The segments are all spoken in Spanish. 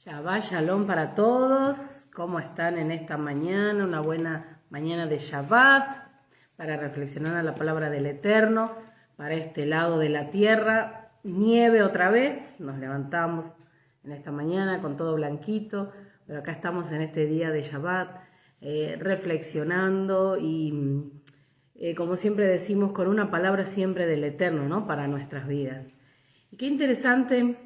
Shabbat Shalom para todos. ¿Cómo están en esta mañana? Una buena mañana de Shabbat para reflexionar a la palabra del Eterno. Para este lado de la tierra, nieve otra vez. Nos levantamos en esta mañana con todo blanquito, pero acá estamos en este día de Shabbat reflexionando y como siempre decimos, con una palabra siempre del Eterno, ¿no? Para nuestras vidas. Y qué interesante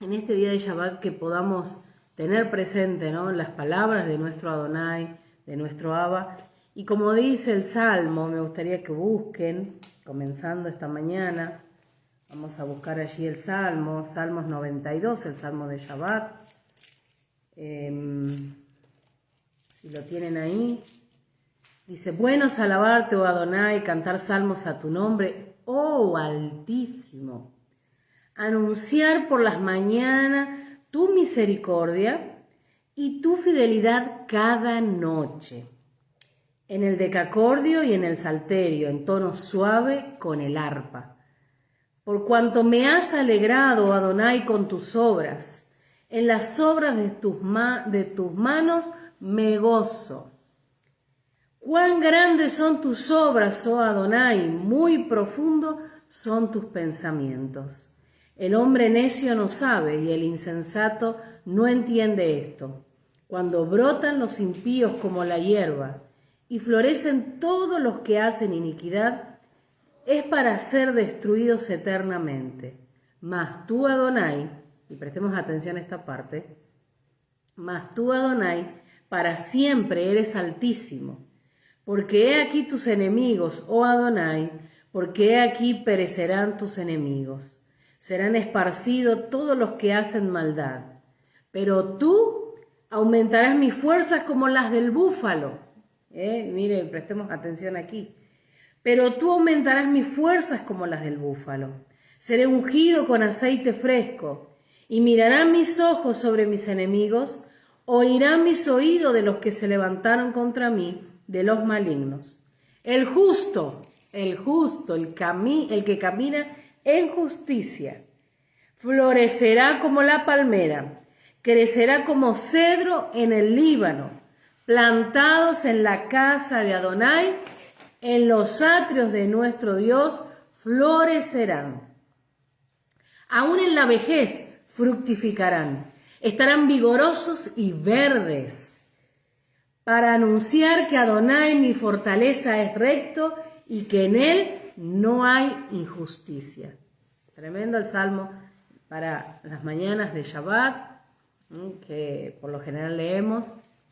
en este día de Shabbat que podamos tener presente, ¿no?, las palabras de nuestro Adonai, de nuestro Abba. Y como dice el Salmo, me gustaría que busquen, comenzando esta mañana, vamos a buscar allí el Salmo, Salmos 92, el Salmo de Shabbat. Si lo tienen ahí, dice: bueno es alabarte, oh Adonai, cantar salmos a tu nombre, oh Altísimo. Anunciar por las mañanas tu misericordia y tu fidelidad cada noche, en el decacordio y en el salterio, en tono suave con el arpa. Por cuanto me has alegrado, Adonai, con tus obras, en las obras de tus manos me gozo. Cuán grandes son tus obras, oh Adonai, muy profundo son tus pensamientos. El hombre necio no sabe y el insensato no entiende esto. Cuando brotan los impíos como la hierba y florecen todos los que hacen iniquidad, es para ser destruidos eternamente. Mas tú, Adonai, y prestemos atención a esta parte, mas tú, Adonai, para siempre eres altísimo. Porque he aquí tus enemigos, oh Adonai, porque he aquí perecerán tus enemigos. Serán esparcidos todos los que hacen maldad. Pero tú aumentarás mis fuerzas como las del búfalo. Mire, prestemos atención aquí. Pero tú aumentarás mis fuerzas como las del búfalo. Seré ungido con aceite fresco. Y mirarán mis ojos sobre mis enemigos. Oirán mis oídos de los que se levantaron contra mí, de los malignos. El justo, el que camina en justicia. Florecerá como la palmera, crecerá como cedro en el Líbano, plantados en la casa de Adonai, en los atrios de nuestro Dios, florecerán. Aún en la vejez fructificarán, estarán vigorosos y verdes, para anunciar que Adonai, mi fortaleza, es recto y que en él no hay injusticia. Tremendo el salmo para las mañanas de Shabbat, que por lo general leemos,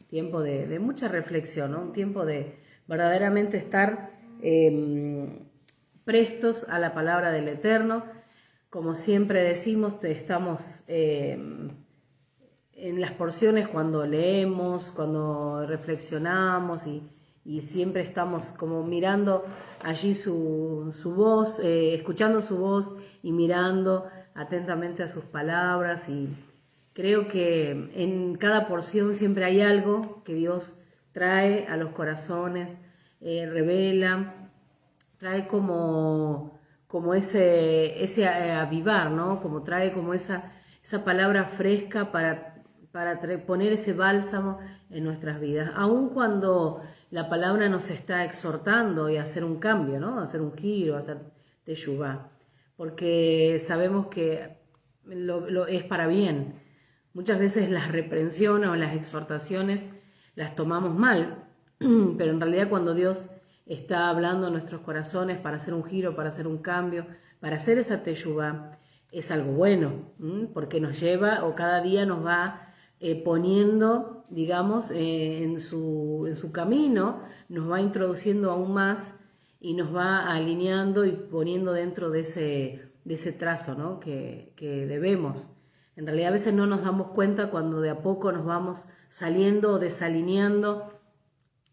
tiempo de mucha reflexión, ¿no? Un tiempo de verdaderamente estar prestos a la palabra del Eterno. Como siempre decimos, estamos en las porciones cuando leemos, cuando reflexionamos y siempre estamos como mirando allí su voz, escuchando su voz y mirando atentamente a sus palabras, y creo que en cada porción siempre hay algo que Dios trae a los corazones, revela, trae como ese avivar, ¿no? Como trae como esa palabra fresca para poner ese bálsamo en nuestras vidas, aun cuando la palabra nos está exhortando y a hacer un cambio, ¿no? A hacer un giro, a hacer teshuvá, porque sabemos que lo es para bien. Muchas veces las reprensiones o las exhortaciones las tomamos mal, pero en realidad cuando Dios está hablando en nuestros corazones para hacer un giro, para hacer un cambio, para hacer esa teshuvá, es algo bueno, porque nos lleva o cada día nos va poniendo, digamos, en su camino, nos va introduciendo aún más y nos va alineando y poniendo dentro de ese trazo, ¿no? que debemos. En realidad a veces no nos damos cuenta cuando de a poco nos vamos saliendo o desalineando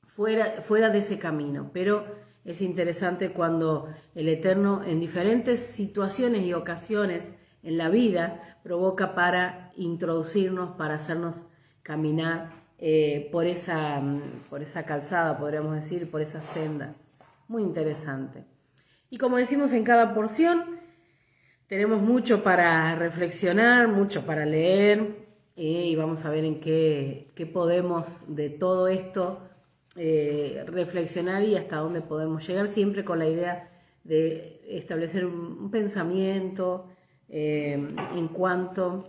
fuera de ese camino, pero es interesante cuando el Eterno en diferentes situaciones y ocasiones en la vida provoca para introducirnos, para hacernos caminar por esa calzada, podríamos decir, por esas sendas. Muy interesante. Y como decimos en cada porción, tenemos mucho para reflexionar, mucho para leer, y vamos a ver en qué podemos de todo esto reflexionar y hasta dónde podemos llegar, siempre con la idea de establecer un pensamiento en cuanto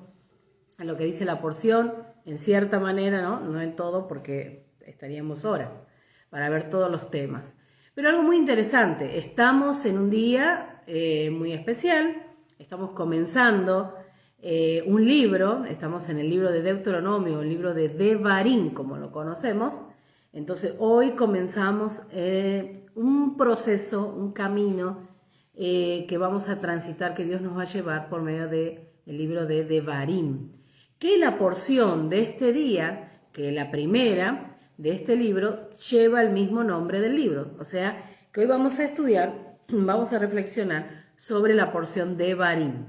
a lo que dice la porción, en cierta manera, no en todo, porque estaríamos horas para ver todos los temas. Pero algo muy interesante, estamos en un día muy especial, estamos comenzando un libro, estamos en el libro de Deuteronomio, el libro de Devarim, como lo conocemos. Entonces hoy comenzamos un proceso, un camino que vamos a transitar, que Dios nos va a llevar por medio del libro de Devarim. Que la porción de este día, que la primera de este libro, lleva el mismo nombre del libro. O sea, que hoy vamos a estudiar, vamos a reflexionar sobre la porción de Devarim.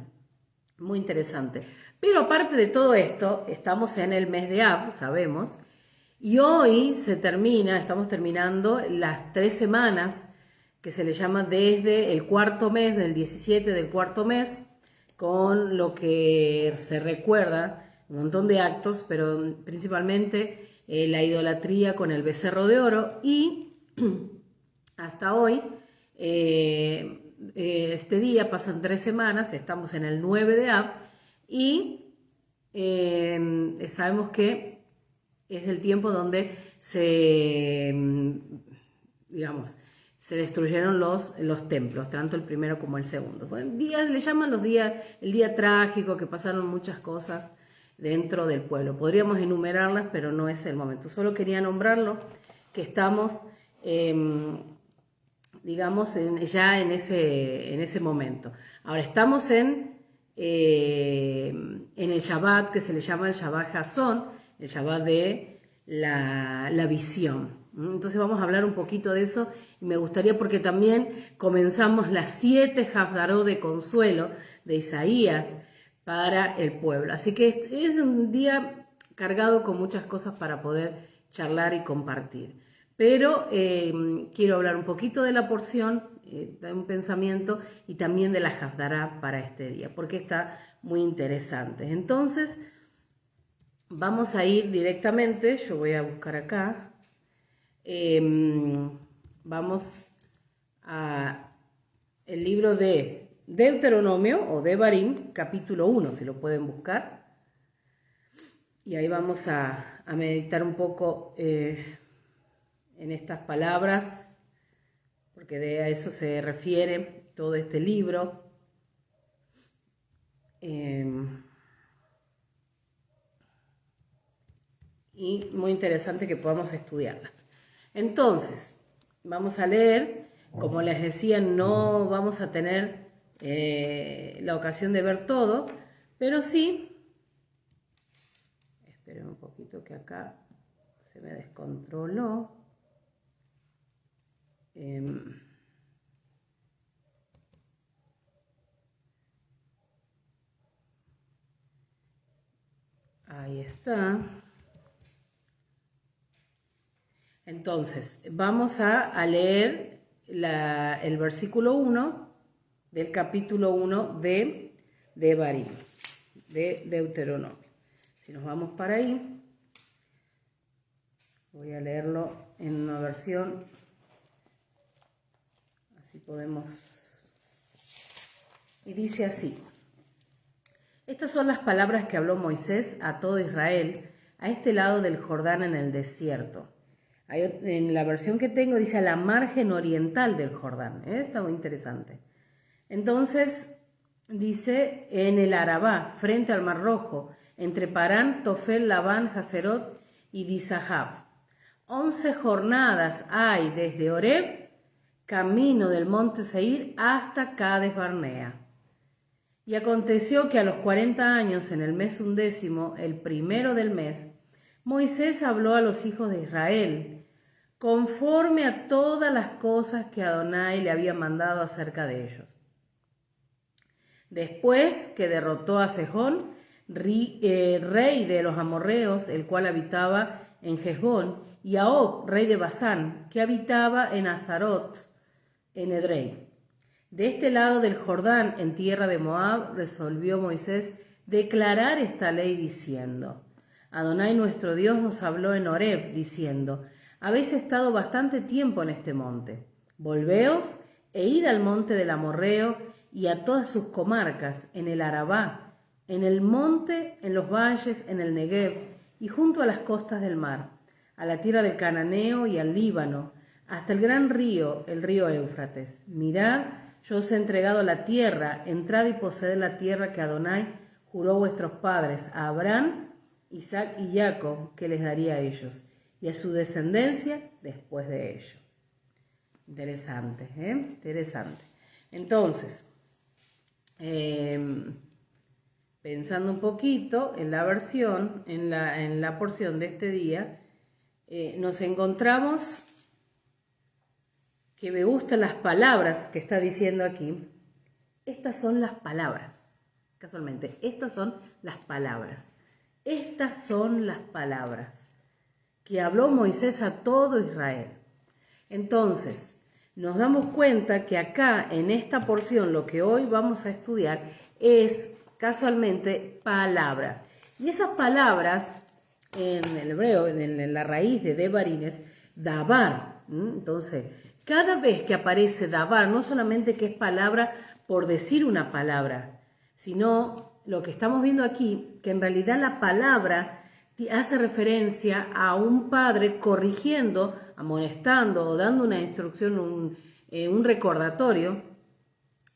Muy interesante. Pero aparte de todo esto, estamos en el mes de Av, sabemos, y hoy estamos terminando las 3 semanas que se le llama desde el cuarto mes, del 17 del cuarto mes, con lo que se recuerda, un montón de actos, pero principalmente la idolatría con el becerro de oro, y hasta hoy, este día pasan 3 semanas, estamos en el 9 de Av, y sabemos que es el tiempo donde se destruyeron los templos, tanto el primero como el segundo. Bueno, le llaman el día trágico, que pasaron muchas cosas dentro del pueblo. Podríamos enumerarlas, pero no es el momento. Solo quería nombrarlo, que estamos, ya en ese momento. Ahora estamos en el Shabbat, que se le llama el Shabbat Hazón, el Shabbat de la visión. Entonces vamos a hablar un poquito de eso, y me gustaría, porque también comenzamos las 7 Hafdarot de consuelo de Isaías para el pueblo. Así que es un día cargado con muchas cosas para poder charlar y compartir. Pero quiero hablar un poquito de la porción, da un pensamiento y también de la Haftará para este día, porque está muy interesante. Entonces, vamos a ir directamente, yo voy a buscar acá, vamos a el libro de Deuteronomio o Devarim, capítulo 1, si lo pueden buscar. Y ahí vamos a meditar un poco en estas palabras, porque a eso se refiere todo este libro. Y muy interesante que podamos estudiarlas. Entonces, vamos a leer. Como les decía, no vamos a tener la ocasión de ver todo, pero sí, esperen un poquito que acá se me descontroló. Ahí está. Entonces, vamos a leer el versículo 1 del capítulo 1 de Devarim, de Deuteronomio. Si nos vamos para ahí, voy a leerlo en una versión, así podemos. Y dice así: estas son las palabras que habló Moisés a todo Israel a este lado del Jordán en el desierto. En la versión que tengo dice a la margen oriental del Jordán. Está muy interesante. Entonces dice en el Arabá, frente al Mar Rojo, entre Parán, Tofel, Labán, Haserot y Dizahab. 11 jornadas hay desde Horeb, camino del monte Seir, hasta Cades Barnea. Y aconteció que a los 40 años, en el mes 11, el primero del mes, Moisés habló a los hijos de Israel, conforme a todas las cosas que Adonai le había mandado acerca de ellos. Después que derrotó a Sejón, rey de los amorreos, el cual habitaba en Hesbón, y a Og, rey de Basán, que habitaba en Azarot, en Edrei. De este lado del Jordán, en tierra de Moab, resolvió Moisés declarar esta ley diciendo: Adonai nuestro Dios nos habló en Horeb, diciendo: habéis estado bastante tiempo en este monte. Volveos e id al monte del Amorreo y a todas sus comarcas, en el Arabá, en el monte, en los valles, en el Negev y junto a las costas del mar, a la tierra del Cananeo y al Líbano, hasta el gran río, el río Éufrates. Mirad, yo os he entregado la tierra, entrad y poseed la tierra que Adonai juró a vuestros padres, a Abraham, Isaac y Jacob, que les daría a ellos, y a su descendencia después de ello. Interesante, Interesante. Entonces, pensando un poquito en la versión, en la porción de este día, nos encontramos que me gustan las palabras que está diciendo aquí. Estas son las palabras, casualmente, estas son las palabras. Estas son las palabras que habló Moisés a todo Israel. Entonces, nos damos cuenta que acá, en esta porción, lo que hoy vamos a estudiar es, casualmente, palabras. Y esas palabras, en el hebreo, en la raíz de Devarim, es davar. Entonces, cada vez que aparece davar, no solamente que es palabra por decir una palabra, sino lo que estamos viendo aquí, que en realidad la palabra hace referencia a un padre corrigiendo, amonestando o dando una instrucción, un recordatorio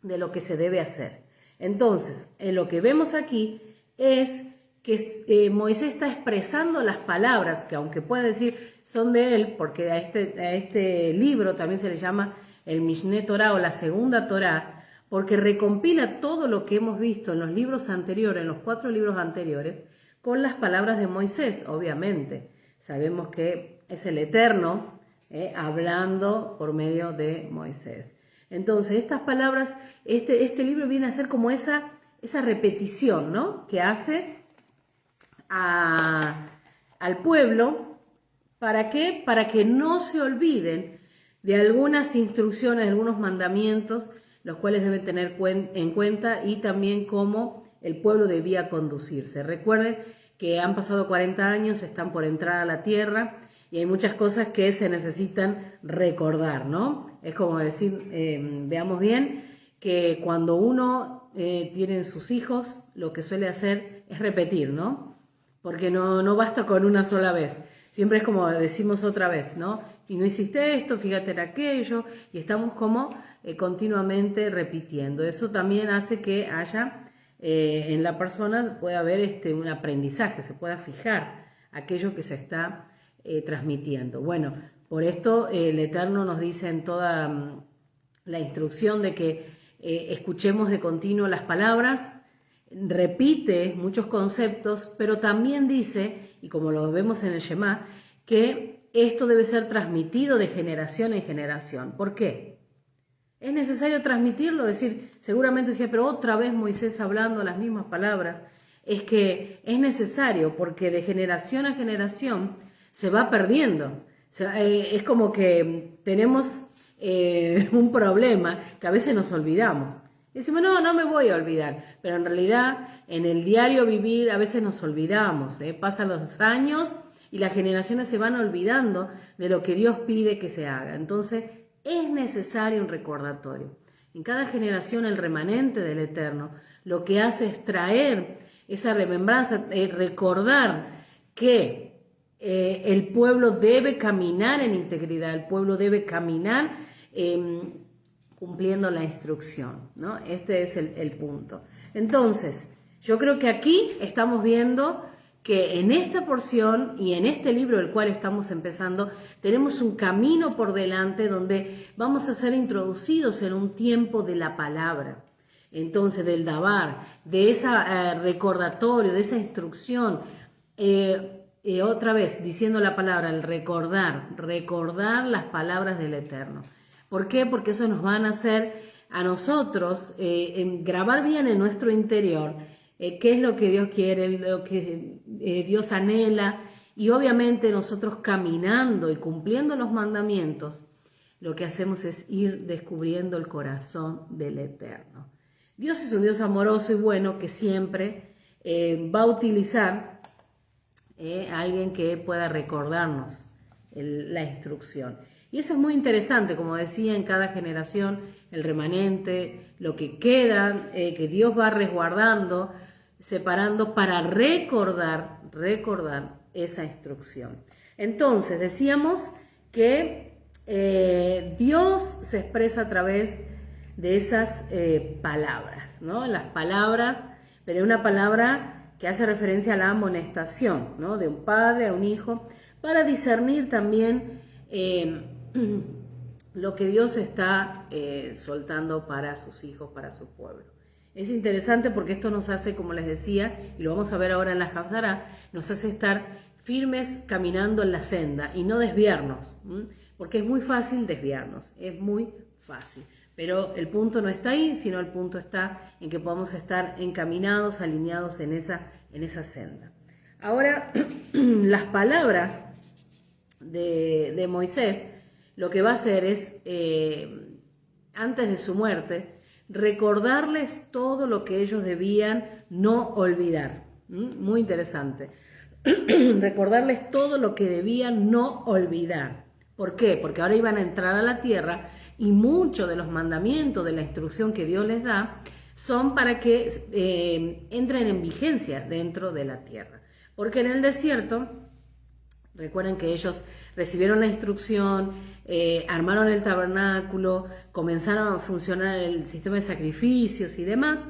de lo que se debe hacer. Entonces, lo que vemos aquí es que Moisés está expresando las palabras, que aunque pueda decir son de él, porque a este libro también se le llama el Mishné Torah o la segunda Torah, porque recompila todo lo que hemos visto en los libros anteriores, en los 4 libros anteriores, con las palabras de Moisés, obviamente. Sabemos que es el Eterno hablando por medio de Moisés. Entonces, estas palabras, este libro viene a ser como esa repetición, ¿no?, que hace al pueblo. ¿Para qué? Para que no se olviden de algunas instrucciones, de algunos mandamientos, los cuales deben tener en cuenta y también cómo el pueblo debía conducirse. Recuerden que han pasado 40 años, están por entrar a la tierra y hay muchas cosas que se necesitan recordar, ¿no? Es como decir, veamos bien, que cuando uno tiene sus hijos, lo que suele hacer es repetir, ¿no? Porque no basta con una sola vez. Siempre es como decimos otra vez, ¿no? Y no hiciste esto, fíjate en aquello, y estamos como continuamente repitiendo. Eso también hace que haya en la persona, pueda haber un aprendizaje, se pueda fijar aquello que se está transmitiendo. Bueno, por esto el Eterno nos dice en toda la instrucción de que escuchemos de continuo las palabras, repite muchos conceptos, pero también dice, y como lo vemos en el Shema, que esto debe ser transmitido de generación en generación. ¿Por qué? Es necesario transmitirlo, decir, seguramente decía, pero otra vez Moisés hablando las mismas palabras. Es que es necesario porque de generación a generación se va perdiendo. O sea, es como que tenemos un problema que a veces nos olvidamos. Y decimos, no me voy a olvidar. Pero en realidad, en el diario vivir, a veces nos olvidamos. Pasan los años y las generaciones se van olvidando de lo que Dios pide que se haga. Entonces, es necesario un recordatorio. En cada generación, el remanente del Eterno lo que hace es traer esa remembranza, recordar que el pueblo debe caminar en integridad, el pueblo debe caminar cumpliendo la instrucción, ¿no? Este es el punto. Entonces, yo creo que aquí estamos viendo que en esta porción y en este libro del cual estamos empezando, tenemos un camino por delante donde vamos a ser introducidos en un tiempo de la palabra. Entonces, del Dabar, de ese recordatorio, de esa instrucción, otra vez diciendo la palabra, el recordar las palabras del Eterno. ¿Por qué? Porque eso nos van a hacer a nosotros grabar bien en nuestro interior qué es lo que Dios quiere, lo que Dios anhela, y obviamente nosotros caminando y cumpliendo los mandamientos, lo que hacemos es ir descubriendo el corazón del Eterno. Dios es un Dios amoroso y bueno que siempre va a utilizar a alguien que pueda recordarnos la instrucción. Y eso es muy interesante, como decía, en cada generación, el remanente, lo que queda, que Dios va resguardando, separando para recordar esa instrucción. Entonces, decíamos que Dios se expresa a través de esas palabras, ¿no? Las palabras, pero una palabra que hace referencia a la amonestación, ¿no? De un padre a un hijo, para discernir también lo que Dios está soltando para sus hijos, para su pueblo. Es interesante porque esto nos hace, como les decía, y lo vamos a ver ahora en la Haftará, nos hace estar firmes caminando en la senda y no desviarnos, porque es muy fácil desviarnos, es muy fácil. Pero el punto no está ahí, sino el punto está en que podamos estar encaminados, alineados en esa senda. Ahora, las palabras de Moisés, lo que va a hacer es, antes de su muerte, recordarles todo lo que ellos debían no olvidar. Muy interesante. Recordarles todo lo que debían no olvidar. ¿Por qué? Porque ahora iban a entrar a la tierra y muchos de los mandamientos, de la instrucción que Dios les da, son para que entren en vigencia dentro de la tierra. Porque en el desierto, recuerden que ellos recibieron la instrucción, armaron el tabernáculo, comenzaron a funcionar el sistema de sacrificios y demás,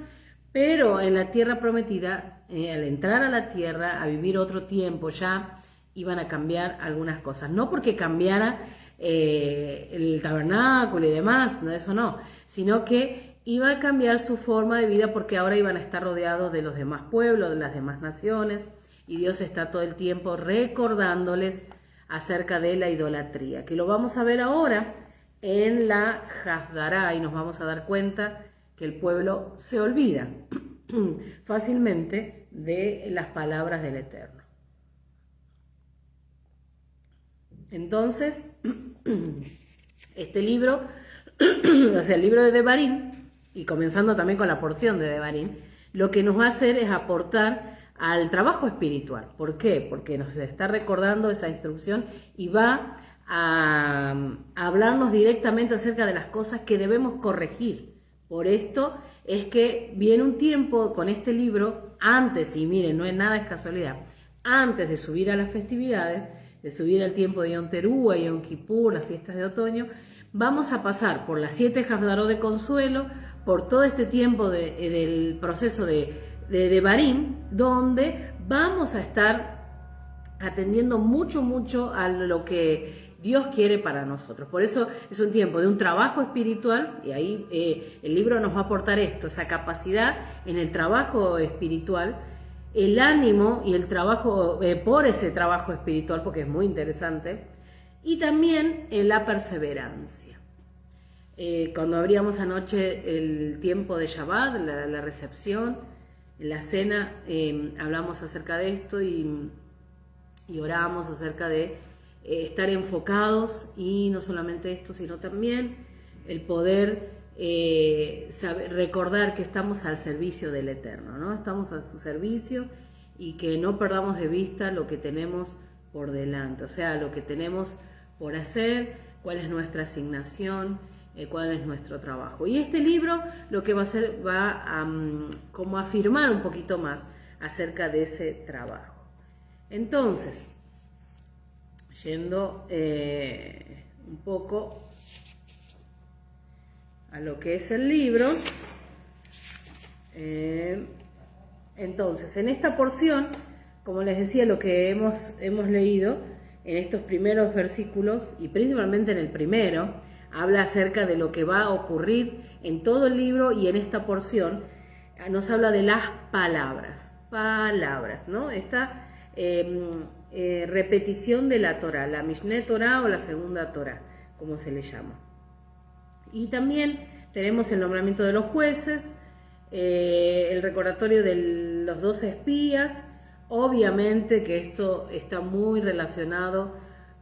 pero en la tierra prometida, al entrar a la tierra, a vivir otro tiempo, ya iban a cambiar algunas cosas. No porque cambiara el tabernáculo y demás, no, eso no, sino que iba a cambiar su forma de vida porque ahora iban a estar rodeados de los demás pueblos, de las demás naciones, y Dios está todo el tiempo recordándoles acerca de la idolatría, que lo vamos a ver ahora en la Haftará, y nos vamos a dar cuenta que el pueblo se olvida fácilmente de las palabras del Eterno. Entonces, Este libro, o sea, el libro de Devarim, y comenzando también con la porción de Devarim, lo que nos va a hacer es aportar al trabajo espiritual. ¿Por qué? Porque nos está recordando esa instrucción y va a hablarnos directamente acerca de las cosas que debemos corregir. Por esto es que viene un tiempo con este libro, antes, y miren, no es nada, es casualidad, antes de subir a las festividades, de subir al tiempo de Yom Teruah, Yom Kippur, las fiestas de otoño, vamos a pasar por las 7 Haftarot de consuelo, por todo este tiempo del proceso de Devarim, donde vamos a estar atendiendo mucho a lo que Dios quiere para nosotros. Por eso es un tiempo de un trabajo espiritual, y ahí el libro nos va a aportar esto, esa capacidad en el trabajo espiritual, el ánimo y el trabajo por ese trabajo espiritual, porque es muy interesante, y también la perseverancia. Cuando abríamos anoche el tiempo de Shabbat, la recepción, la cena, hablamos acerca de esto y orábamos acerca de estar enfocados, y no solamente esto, sino también el poder recordar que estamos al servicio del Eterno, ¿no? Estamos a su servicio, y que no perdamos de vista lo que tenemos por delante, o sea, lo que tenemos por hacer, cuál es nuestra asignación, cuál es nuestro trabajo. Y este libro lo que va a hacer, va a como afirmar un poquito más acerca de ese trabajo. Entonces, yendo un poco a lo que es el libro, entonces en esta porción, como les decía, lo que hemos leído en estos primeros versículos, y principalmente en el primero, habla acerca de lo que va a ocurrir en todo el libro, y en esta porción nos habla de las palabras, ¿no? Esta repetición de la Torah, la Mishneh Torah o la segunda Torah, como se le llama. Y también tenemos el nombramiento de los jueces, el recordatorio de los 12 espías. Obviamente que esto está muy relacionado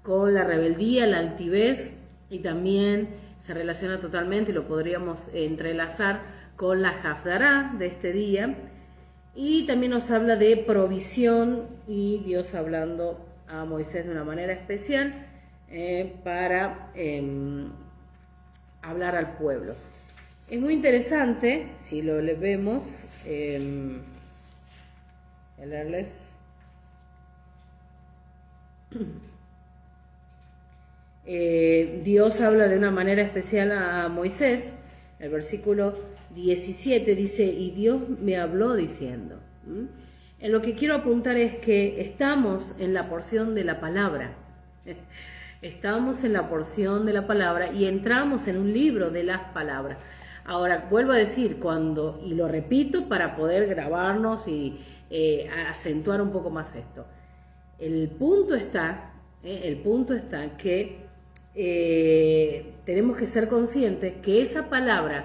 con la rebeldía, la altivez, y también se relaciona totalmente, y lo podríamos entrelazar con la Haftará de este día. Y también nos habla de provisión, y Dios hablando a Moisés de una manera especial para hablar al pueblo. Es muy interesante, si lo vemos, leerles. Dios habla de una manera especial a Moisés. El versículo 17 dice: y Dios me habló diciendo. En lo que quiero apuntar es que estamos en la porción de la palabra. Estamos en la porción de la palabra y entramos en un libro de las palabras. Ahora, vuelvo a decir, y lo repito para poder grabarnos y acentuar un poco más esto. El punto está que tenemos que ser conscientes que esas palabras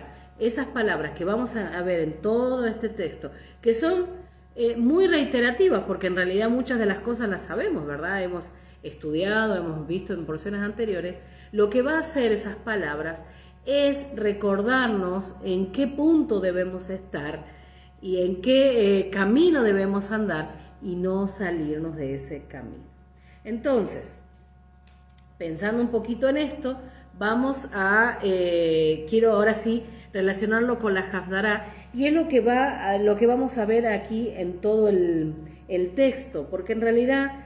que vamos a ver en todo este texto, que son muy reiterativas, porque en realidad muchas de las cosas las sabemos, ¿verdad? Hemos estudiado, hemos visto en porciones anteriores. Lo que va a hacer esas palabras es recordarnos en qué punto debemos estar y en qué camino debemos andar, y no salirnos de ese camino. Entonces, pensando un poquito en esto, quiero ahora sí relacionarlo con la Haftará, y es lo que vamos a ver aquí en todo el texto, porque en realidad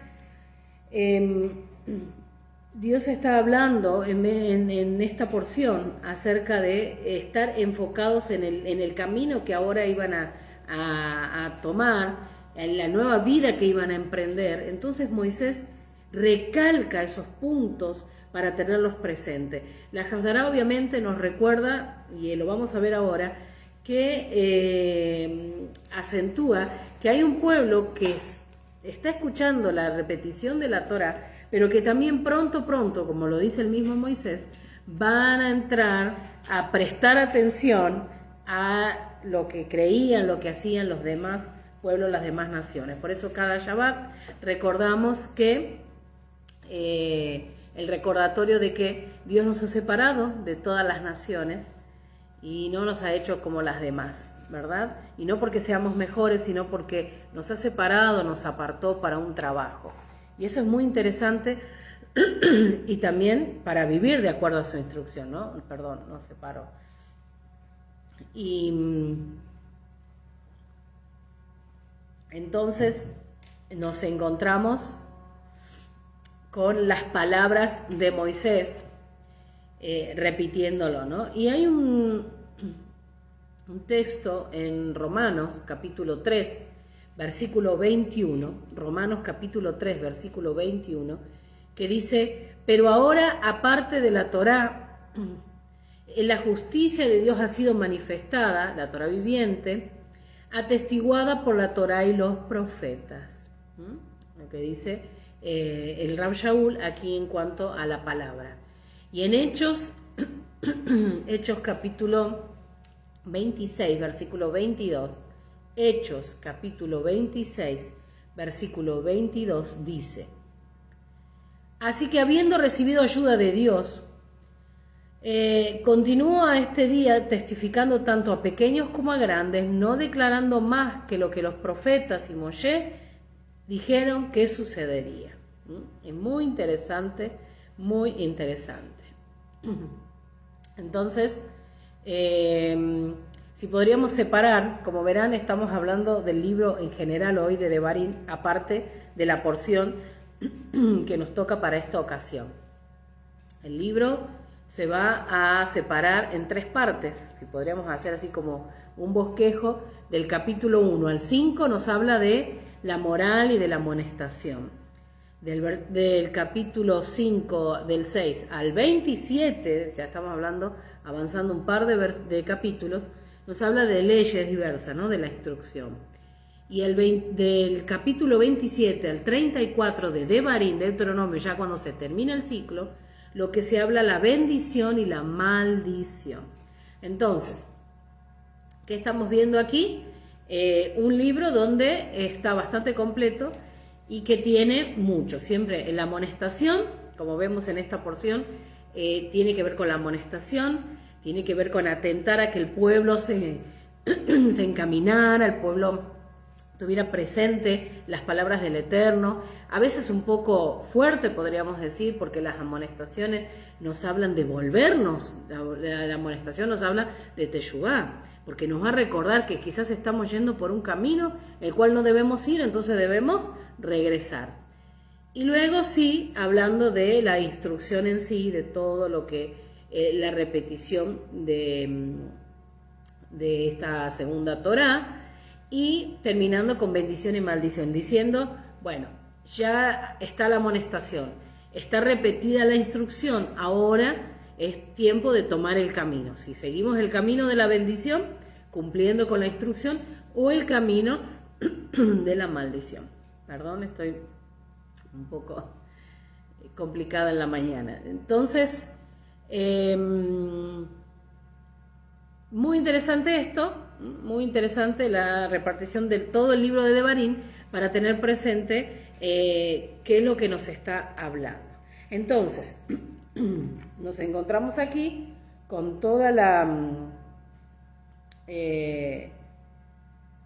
Dios está hablando en esta porción acerca de estar enfocados en el camino que ahora iban a tomar, en la nueva vida que iban a emprender. Entonces Moisés recalca esos puntos para tenerlos presentes. La Haftará obviamente nos recuerda, y lo vamos a ver ahora, que acentúa que hay un pueblo que está escuchando la repetición de la Torah, pero que también pronto, como lo dice el mismo Moisés, van a entrar a prestar atención a lo que creían, lo que hacían los demás pueblos, las demás naciones. Por eso cada Shabbat recordamos que el recordatorio de que Dios nos ha separado de todas las naciones y no nos ha hecho como las demás, ¿verdad? Y no porque seamos mejores, sino porque nos ha separado, nos apartó para un trabajo. Y eso es muy interesante y también para vivir de acuerdo a su instrucción, ¿no? Perdón, nos separó. Y entonces nos encontramos con las palabras de Moisés, repitiéndolo, ¿no? Y hay un texto en Romanos, capítulo 3, versículo 21, Romanos capítulo 3, versículo 21, que dice: pero ahora, aparte de la Torá, la justicia de Dios ha sido manifestada, la Torá viviente, atestiguada por la Torá y los profetas. Lo que dice el Rab Shaul aquí en cuanto a la palabra. Y en Hechos capítulo 26, versículo 22, Hechos capítulo 26, versículo 22 dice: así que habiendo recibido ayuda de Dios, continúa este día testificando tanto a pequeños como a grandes, no declarando más que lo que los profetas y Moshe dijeron que sucedería. Es muy interesante, muy interesante. Entonces, si podríamos separar, como verán, estamos hablando del libro en general hoy de Devarim, aparte de la porción que nos toca para esta ocasión. El libro se va a separar en 3 partes, si podríamos hacer así como un bosquejo. Del capítulo 1 al 5 nos habla de la moral y de la amonestación. Del capítulo 5, del 6 al 27, ya estamos hablando, avanzando un par de capítulos, nos habla de leyes diversas, ¿no? De la instrucción. Y del capítulo 27 al 34 de Devarim, de Deuteronomio, ya cuando se termina el ciclo, lo que se habla la bendición y la maldición. Entonces, ¿qué estamos viendo aquí? Un libro donde está bastante completo y que tiene mucho. Siempre la amonestación, como vemos en esta porción, tiene que ver con la amonestación, tiene que ver con atentar a que el pueblo se encaminara, el pueblo tuviera presente las palabras del Eterno, a veces un poco fuerte podríamos decir, porque las amonestaciones nos hablan de volvernos, la amonestación nos habla de teshuvá, porque nos va a recordar que quizás estamos yendo por un camino el cual no debemos ir, entonces debemos regresar. Y luego sí, hablando de la instrucción en sí, de todo lo que la repetición de esta segunda Torá, y terminando con bendición y maldición, diciendo, bueno, ya está la amonestación, está repetida la instrucción, ahora es tiempo de tomar el camino. Si seguimos el camino de la bendición, cumpliendo con la instrucción, o el camino de la maldición. Perdón, estoy un poco complicada en la mañana. Entonces, muy interesante esto, muy interesante la repartición de todo el libro de Devarim para tener presente qué es lo que nos está hablando. Entonces, nos encontramos aquí con todas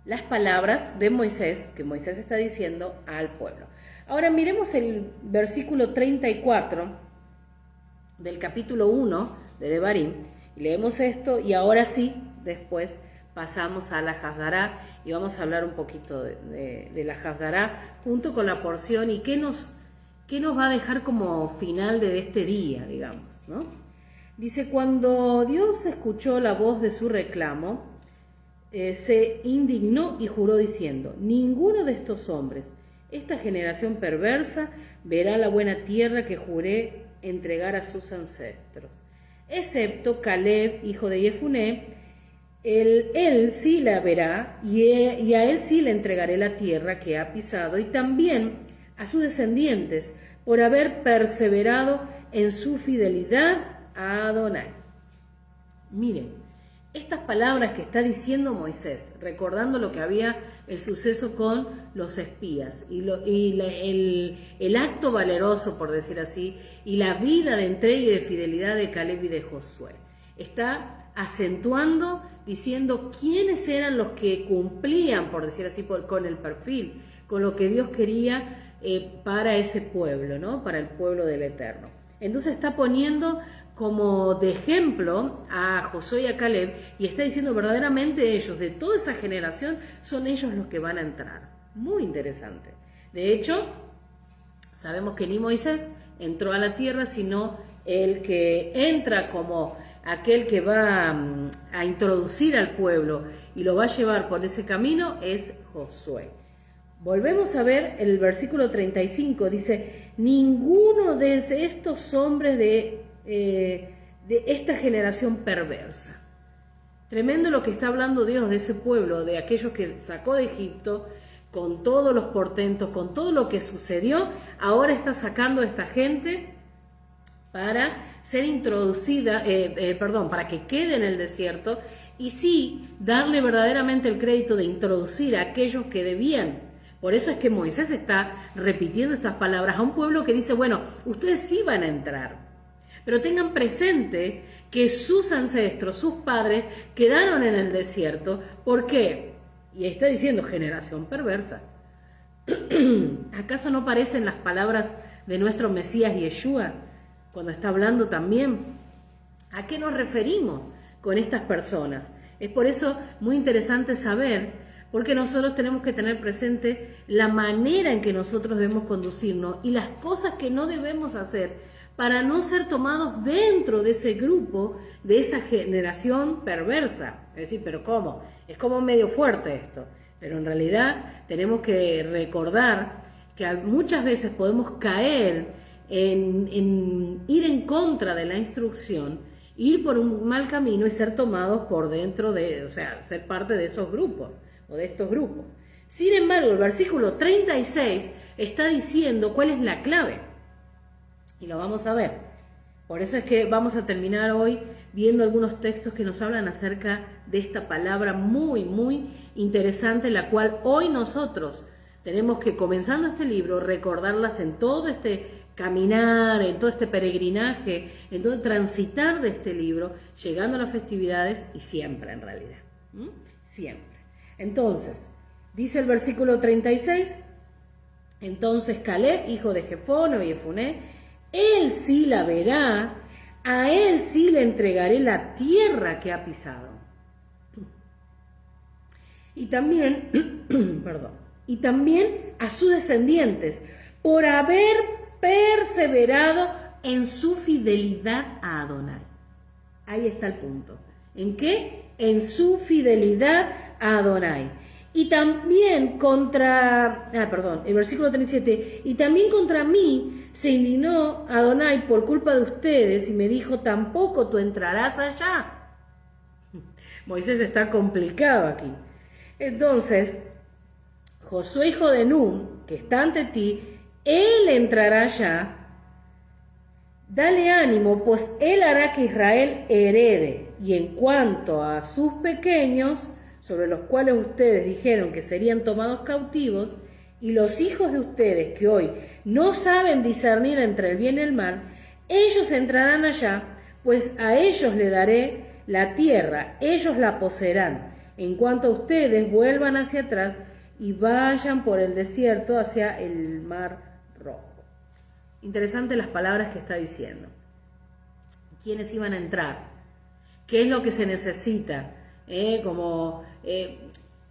las palabras de Moisés, que Moisés está diciendo al pueblo. Ahora miremos el versículo 34 del capítulo 1 de Devarim, y leemos esto, y ahora sí, después pasamos a la Hafdará, y vamos a hablar un poquito de la Hafdará, junto con la porción, y qué nos va a dejar como final de este día, digamos, ¿no? Dice: cuando Dios escuchó la voz de su reclamo, se indignó y juró diciendo: ninguno de estos hombres, esta generación perversa, verá la buena tierra que juré entregar a sus ancestros, excepto Caleb, hijo de Jefuné. Él sí la verá, y a él sí le entregaré la tierra que ha pisado, y también a sus descendientes, por haber perseverado en su fidelidad a Adonai. Miren, estas palabras que está diciendo Moisés, recordando lo que había el suceso con los espías el acto valeroso, por decir así, y la vida de entrega y de fidelidad de Caleb y de Josué. Está acentuando, diciendo quiénes eran los que cumplían, por decir así, con el perfil, con lo que Dios quería para ese pueblo, ¿no? Para el pueblo del Eterno. Entonces está poniendo como de ejemplo a Josué y a Caleb y está diciendo verdaderamente ellos, de toda esa generación, son ellos los que van a entrar. Muy interesante. De hecho, sabemos que ni Moisés entró a la tierra, sino el que entra como aquel que va a introducir al pueblo y lo va a llevar por ese camino es Josué. Volvemos a ver el versículo 35, dice, ninguno de estos hombres de esta generación perversa. Tremendo lo que está hablando Dios de ese pueblo, de aquellos que sacó de Egipto, con todos los portentos, con todo lo que sucedió, ahora está sacando a esta gente para ser introducida, para que quede en el desierto, y sí, darle verdaderamente el crédito de introducir a aquellos que debían. Por eso es que Moisés está repitiendo estas palabras a un pueblo que dice, bueno, ustedes sí van a entrar, pero tengan presente que sus ancestros, sus padres, quedaron en el desierto. ¿Por qué? Y está diciendo generación perversa. ¿Acaso no parecen las palabras de nuestro Mesías Yeshua cuando está hablando también? ¿A qué nos referimos con estas personas? Es por eso muy interesante saber, porque nosotros tenemos que tener presente la manera en que nosotros debemos conducirnos y las cosas que no debemos hacer para no ser tomados dentro de ese grupo, de esa generación perversa. Es decir, ¿pero cómo? Es como medio fuerte esto. Pero en realidad tenemos que recordar que muchas veces podemos caer en ir en contra de la instrucción, ir por un mal camino y ser tomados por dentro ser parte de esos grupos o de estos grupos. Sin embargo, el versículo 36 está diciendo cuál es la clave. Y lo vamos a ver. Por eso es que vamos a terminar hoy viendo algunos textos que nos hablan acerca de esta palabra muy, muy interesante, la cual hoy nosotros tenemos que, comenzando este libro, recordarlas en todo este caminar, en todo este peregrinaje, en todo transitar de este libro, llegando a las festividades y siempre en realidad. Siempre. Entonces, dice el versículo 36, entonces Caleb, hijo de Jefone y Jefuné, él sí la verá, a él sí le entregaré la tierra que ha pisado. Y también, y también a sus descendientes, por haber perseverado en su fidelidad a Adonai. Ahí está el punto. ¿En qué? En su fidelidad a Adonai. Y también el versículo 37, y también contra mí se indignó Adonai por culpa de ustedes y me dijo, tampoco tú entrarás allá. Moisés está complicado aquí. Entonces, Josué hijo de Nun, que está ante ti, él entrará allá. Dale ánimo, pues él hará que Israel herede. Y en cuanto a sus pequeños, sobre los cuales ustedes dijeron que serían tomados cautivos, y los hijos de ustedes que hoy no saben discernir entre el bien y el mal, ellos entrarán allá, pues a ellos le daré la tierra, ellos la poseerán. En cuanto a ustedes, vuelvan hacia atrás y vayan por el desierto hacia el mar Rojo. Interesante las palabras que está diciendo. ¿Quiénes iban a entrar? ¿Qué es lo que se necesita?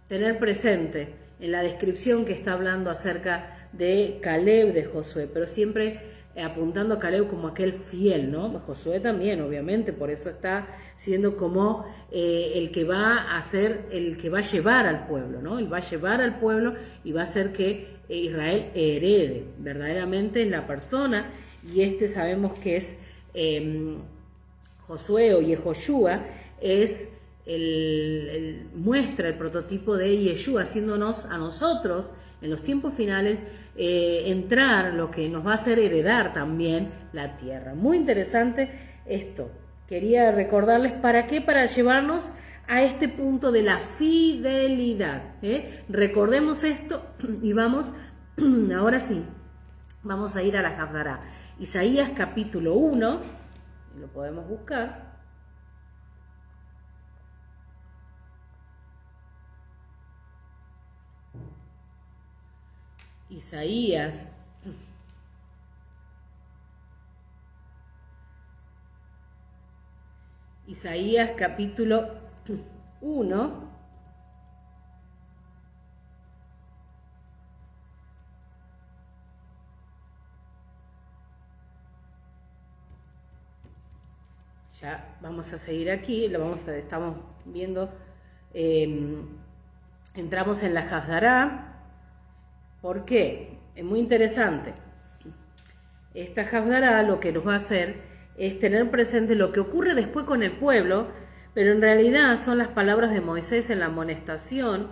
Tener presente en la descripción que está hablando acerca de Caleb, de Josué, pero siempre apuntando a Caleb como aquel fiel, ¿no? Josué también, obviamente, por eso está siendo como el que va a ser, el que va a llevar al pueblo, ¿no? Él va a llevar al pueblo y va a hacer que Israel herede verdaderamente en la persona, y sabemos que es Josué o Yehoshua, es muestra el prototipo de Yeshua, haciéndonos a nosotros en los tiempos finales entrar lo que nos va a hacer heredar también la tierra. Muy interesante esto. Quería recordarles para qué, para llevarnos a este punto de la fidelidad. Recordemos esto y vamos, ahora sí, vamos a ir a la Haftará. Isaías capítulo 1, lo podemos buscar. Isaías capítulo 1. Ya vamos a seguir aquí, estamos viendo, entramos en la Haftará. ¿Por qué? Es muy interesante. Esta Haftará lo que nos va a hacer es tener presente lo que ocurre después con el pueblo, pero en realidad son las palabras de Moisés en la amonestación,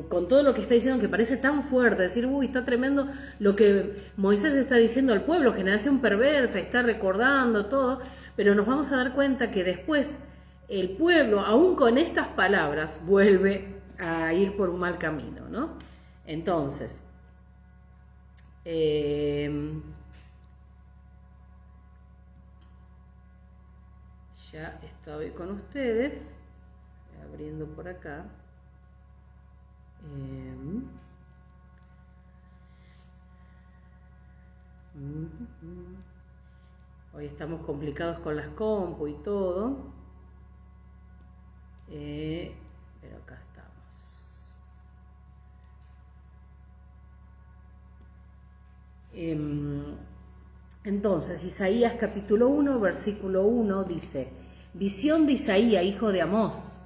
con todo lo que está diciendo, que parece tan fuerte, decir, uy, está tremendo lo que Moisés está diciendo al pueblo, generación perversa, está recordando todo, pero nos vamos a dar cuenta que después el pueblo, aún con estas palabras, vuelve a ir por un mal camino, ¿no? Entonces, ya estoy con ustedes, abriendo por acá. Hoy estamos complicados con las compu y todo, pero acá estamos. Entonces, Isaías capítulo 1, versículo 1 dice: visión de Isaías, hijo de Amós,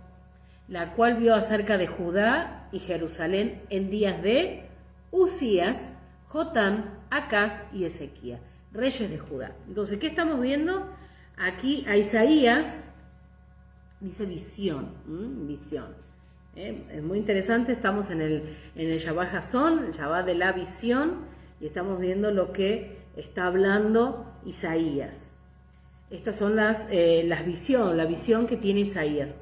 la cual vio acerca de Judá y Jerusalén en días de Usías, Jotán, Acaz y Ezequías, reyes de Judá. Entonces, ¿qué estamos viendo? Aquí a Isaías dice visión, visión. Es muy interesante, estamos en el Shabbat Hazón, el Shabbat de la visión, y estamos viendo lo que está hablando Isaías. Estas son la visión que tiene Isaías.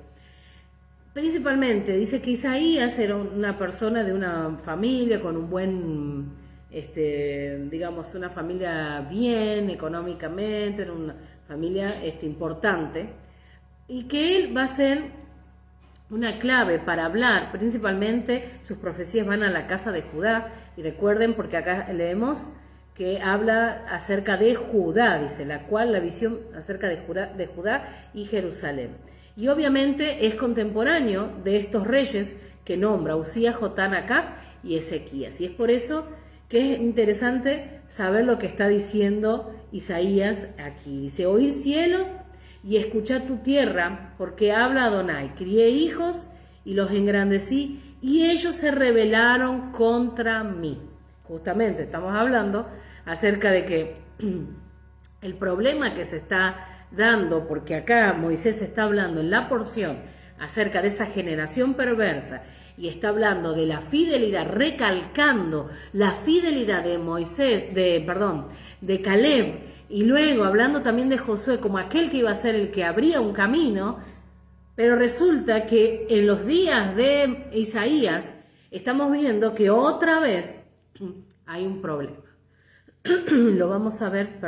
Principalmente dice que Isaías era una persona de una familia con un buen, digamos, una familia bien económicamente, era una familia importante, y que él va a ser una clave para hablar. Principalmente sus profecías van a la casa de Judá, y recuerden, porque acá leemos que habla acerca de Judá, dice, la visión acerca de Judá y Jerusalén. Y obviamente es contemporáneo de estos reyes que nombra, Usías, Jotán, Acaz y Ezequías. Y es por eso que es interesante saber lo que está diciendo Isaías aquí. Dice: oíd cielos y escuchad tu tierra, porque habla Adonai, crié hijos y los engrandecí, y ellos se rebelaron contra mí. Justamente estamos hablando acerca de que el problema que se está dando, porque acá Moisés está hablando en la porción acerca de esa generación perversa, y está hablando de la fidelidad, recalcando la fidelidad de de Caleb, y luego hablando también de Josué como aquel que iba a ser el que abría un camino. Pero resulta que en los días de Isaías estamos viendo que otra vez hay un problema. Lo vamos a ver,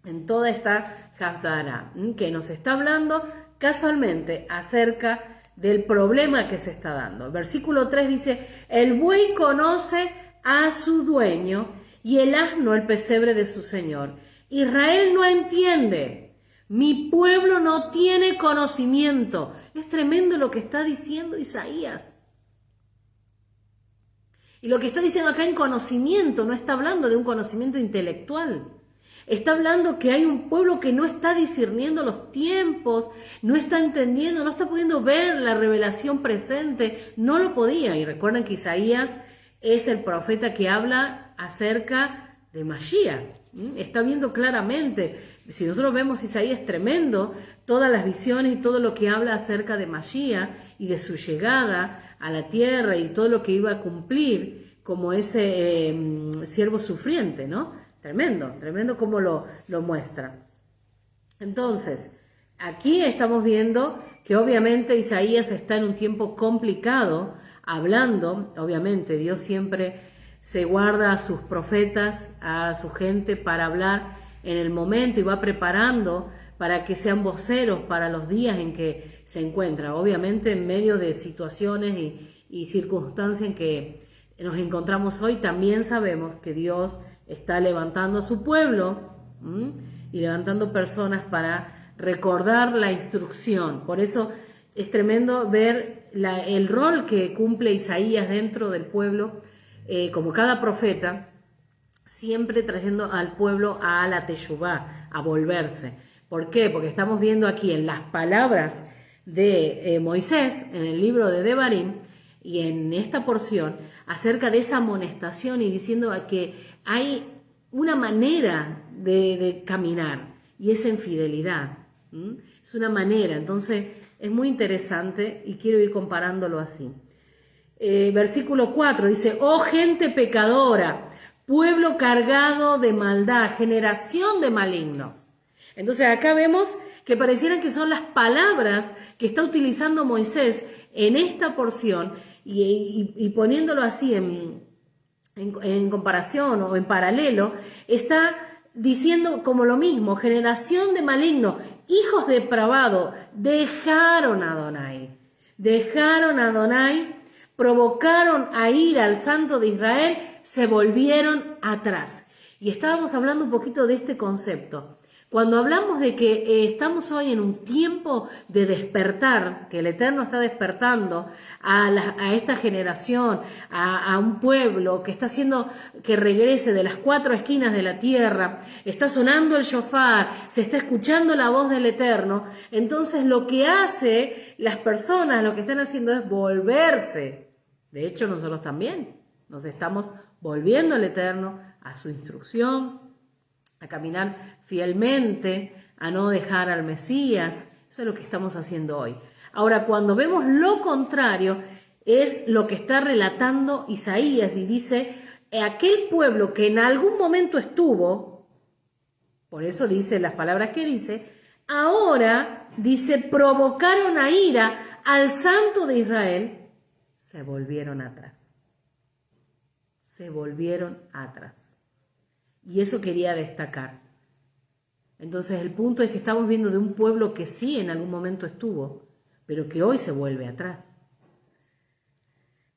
en toda esta Haftará, que nos está hablando casualmente acerca del problema que se está dando. Versículo 3 dice: el buey conoce a su dueño y el asno el pesebre de su señor. Israel no entiende, mi pueblo no tiene conocimiento. Es tremendo lo que está diciendo Isaías. Y lo que está diciendo acá en conocimiento, no está hablando de un conocimiento intelectual. Está hablando que hay un pueblo que no está discerniendo los tiempos, no está entendiendo, no está pudiendo ver la revelación presente, no lo podía. Y recuerden que Isaías es el profeta que habla acerca de Mashiach. Está viendo claramente. Si nosotros vemos Isaías, tremendo, todas las visiones y todo lo que habla acerca de Mashiach y de su llegada a la tierra y todo lo que iba a cumplir como ese siervo sufriente, ¿no? Tremendo, tremendo como lo muestra. Entonces, Aquí estamos viendo que obviamente Isaías está en un tiempo complicado, hablando, obviamente Dios siempre se guarda a sus profetas, a su gente para hablar en el momento y va preparando para que sean voceros para los días en que se encuentra, obviamente en medio de situaciones y circunstancias en que nos encontramos hoy. También sabemos que Dios está levantando a su pueblo y levantando personas para recordar la instrucción. Por eso es tremendo ver el rol que cumple Isaías dentro del pueblo, como cada profeta, siempre trayendo al pueblo a la teshuvá, a volverse. ¿Por qué? Porque estamos viendo aquí en las palabras de Moisés, en el libro de Devarim, y en esta porción, acerca de esa amonestación y diciendo que hay una manera de caminar, y es en fidelidad. Es una manera, entonces es muy interesante y quiero ir comparándolo así. Versículo 4 dice: oh gente pecadora, pueblo cargado de maldad, generación de malignos. Entonces acá vemos que parecieran que son las palabras que está utilizando Moisés en esta porción y poniéndolo así en comparación o en paralelo, está diciendo como lo mismo: generación de malignos, hijos depravados, dejaron a Adonai, provocaron a ira al Santo de Israel, se volvieron atrás. Y estábamos hablando un poquito de este concepto. Cuando hablamos de que estamos hoy en un tiempo de despertar, que el Eterno está despertando a esta generación, a un pueblo que está haciendo que regrese de las 4 esquinas de la tierra, está sonando el shofar, se está escuchando la voz del Eterno, entonces lo que hace las personas, lo que están haciendo es volverse. De hecho, nosotros también nos estamos volviendo al Eterno, a su instrucción, a caminar fielmente, a no dejar al Mesías. Eso es lo que estamos haciendo hoy. Ahora, cuando vemos lo contrario, es lo que está relatando Isaías y dice: aquel pueblo que en algún momento estuvo, por eso dice las palabras que dice, ahora, dice, provocaron a ira al Santo de Israel, se volvieron atrás. Se volvieron atrás. Y eso quería destacar. Entonces el punto es que estamos viendo de un pueblo que sí en algún momento estuvo, pero que hoy se vuelve atrás.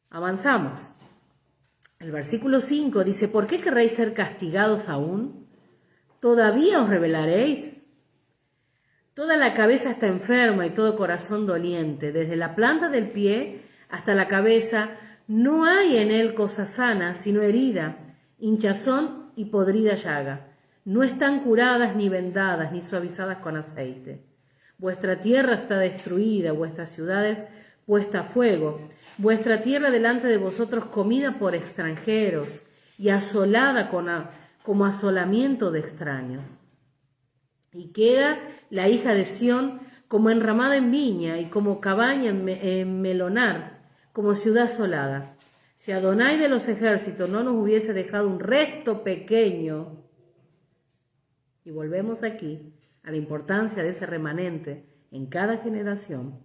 Avanzamos. El versículo 5 dice: ¿por qué querréis ser castigados aún? ¿Todavía os rebelaréis? Toda la cabeza está enferma y todo corazón doliente, desde la planta del pie hasta la cabeza, no hay en él cosa sana, sino herida, hinchazón y podrida llaga. No están curadas ni vendadas ni suavizadas con aceite. Vuestra tierra está destruida, vuestras ciudades puesta a fuego, vuestra tierra delante de vosotros comida por extranjeros y asolada como asolamiento de extraños. Y queda la hija de Sión como enramada en viña y como cabaña en melonar, como ciudad asolada. Si Adonai de los ejércitos no nos hubiese dejado un resto pequeño. Y volvemos aquí a la importancia de ese remanente en cada generación.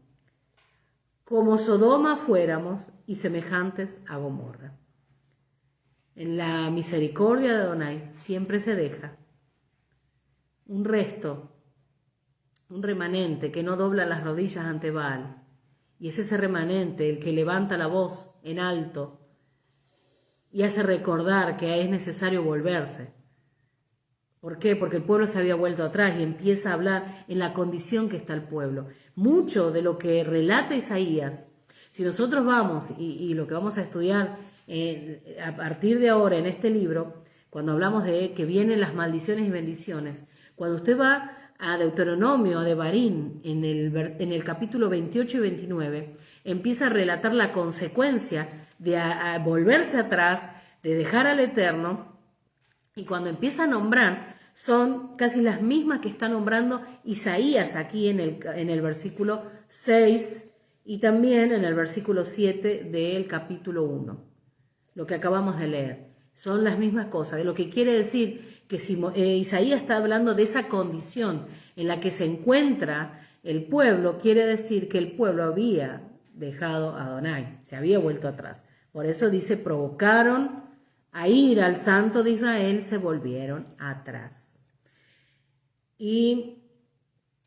Como Sodoma fuéramos y semejantes a Gomorra. En la misericordia de Adonai siempre se deja un resto, un remanente que no dobla las rodillas ante Baal. Y es ese remanente el que levanta la voz en alto y hace recordar que es necesario volverse. ¿Por qué? Porque el pueblo se había vuelto atrás y empieza a hablar en la condición que está el pueblo. Mucho de lo que relata Isaías, si nosotros vamos y lo que vamos a estudiar a partir de ahora en este libro, cuando hablamos de que vienen las maldiciones y bendiciones, cuando usted va a Deuteronomio, a Devarim, en el capítulo 28 y 29, empieza a relatar la consecuencia de volverse atrás, de dejar al Eterno. Y cuando empieza a nombrar, son casi las mismas que está nombrando Isaías aquí en el versículo 6 y también en el versículo 7 del capítulo 1. Lo que acabamos de leer. Son las mismas cosas. Lo que quiere decir que si Isaías está hablando de esa condición en la que se encuentra el pueblo, quiere decir que el pueblo había dejado a Adonai, se había vuelto atrás. Por eso dice, provocaron a ir al Santo de Israel, se volvieron atrás. Y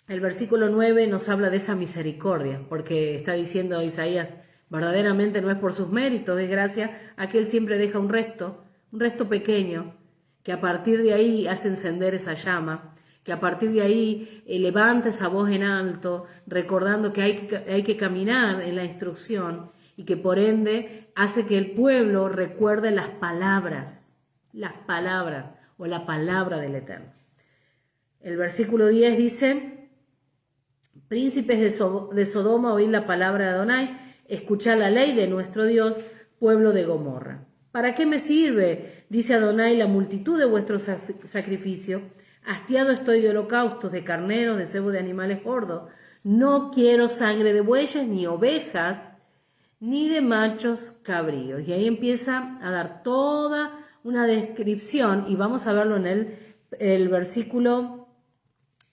el versículo 9 nos habla de esa misericordia, porque está diciendo Isaías, verdaderamente no es por sus méritos, es gracias a que Él siempre deja un resto pequeño, que a partir de ahí hace encender esa llama, que a partir de ahí levanta esa voz en alto, recordando que hay que caminar en la instrucción y que por ende hace que el pueblo recuerde las palabras o la palabra del Eterno. El versículo 10 dice, príncipes de Sodoma, oíd la palabra de Adonai, escuchad la ley de nuestro Dios, pueblo de Gomorra. ¿Para qué me sirve, dice Adonai, la multitud de vuestros sacrificios? Hastiado estoy de holocaustos, de carneros, de cebo de animales gordos. No quiero sangre de bueyes, ni ovejas, ni de machos cabríos. Y ahí empieza a dar toda una descripción, y vamos a verlo en el versículo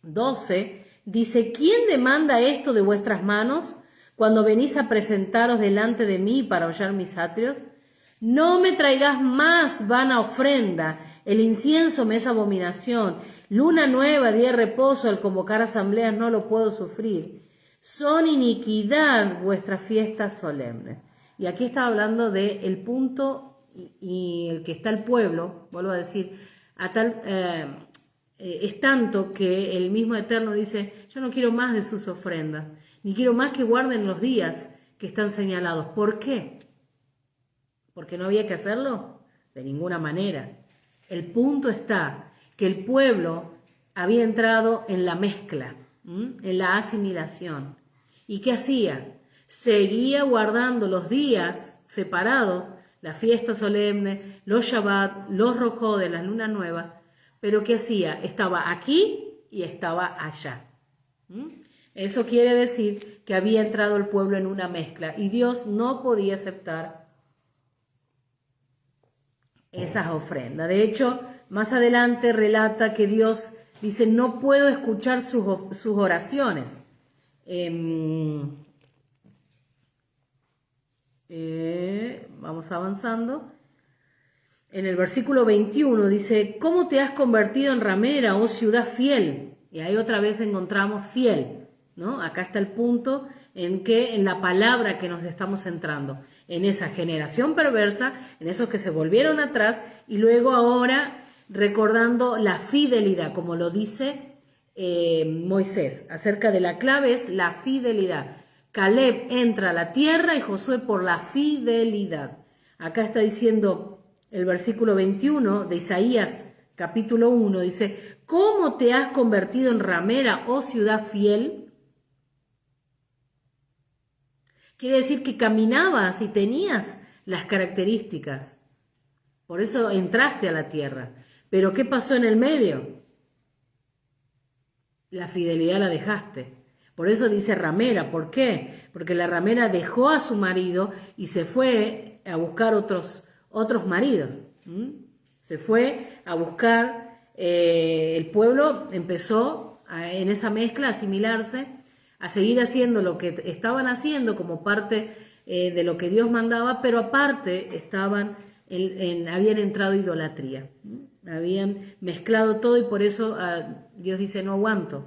12, dice, ¿quién demanda esto de vuestras manos cuando venís a presentaros delante de mí para hollar mis atrios? No me traigas más vana ofrenda, el incienso me es abominación, luna nueva, día de reposo, al convocar asambleas no lo puedo sufrir. Son iniquidad vuestras fiestas solemnes. Y aquí está hablando del punto y el que está el pueblo, vuelvo a decir, es tanto que el mismo Eterno dice, yo no quiero más de sus ofrendas, ni quiero más que guarden los días que están señalados. ¿Por qué? ¿Porque no había que hacerlo? De ninguna manera. El punto está que el pueblo había entrado en la mezcla, en la asimilación. ¿Y qué hacía? Seguía guardando los días separados, la fiesta solemne, los Shabbat, los Rojó de las lunas nuevas, pero ¿qué hacía? Estaba aquí y estaba allá. Eso quiere decir que había entrado el pueblo en una mezcla y Dios no podía aceptar esas ofrendas. De hecho, más adelante relata que Dios dice, no puedo escuchar sus oraciones. Vamos avanzando. En el versículo 21 dice, ¿cómo te has convertido en ramera, oh ciudad fiel? Y ahí otra vez encontramos fiel, ¿no? Acá está el punto en la palabra que nos estamos centrando, en esa generación perversa, en esos que se volvieron atrás, y luego ahora recordando la fidelidad, como lo dice Moisés. Acerca de la clave es la fidelidad. Caleb entra a la tierra y Josué por la fidelidad. Acá está diciendo el versículo 21 de Isaías, capítulo 1, dice, ¿cómo te has convertido en ramera, oh ciudad fiel? Quiere decir que caminabas y tenías las características. Por eso entraste a la tierra. Pero ¿qué pasó en el medio? La fidelidad la dejaste. Por eso dice ramera. ¿Por qué? Porque la ramera dejó a su marido y se fue a buscar otros maridos. Se fue a buscar, el pueblo empezó en esa mezcla a asimilarse, a seguir haciendo lo que estaban haciendo como parte de lo que Dios mandaba, pero aparte habían entrado idolatría, habían mezclado todo y por eso Dios dice no aguanto,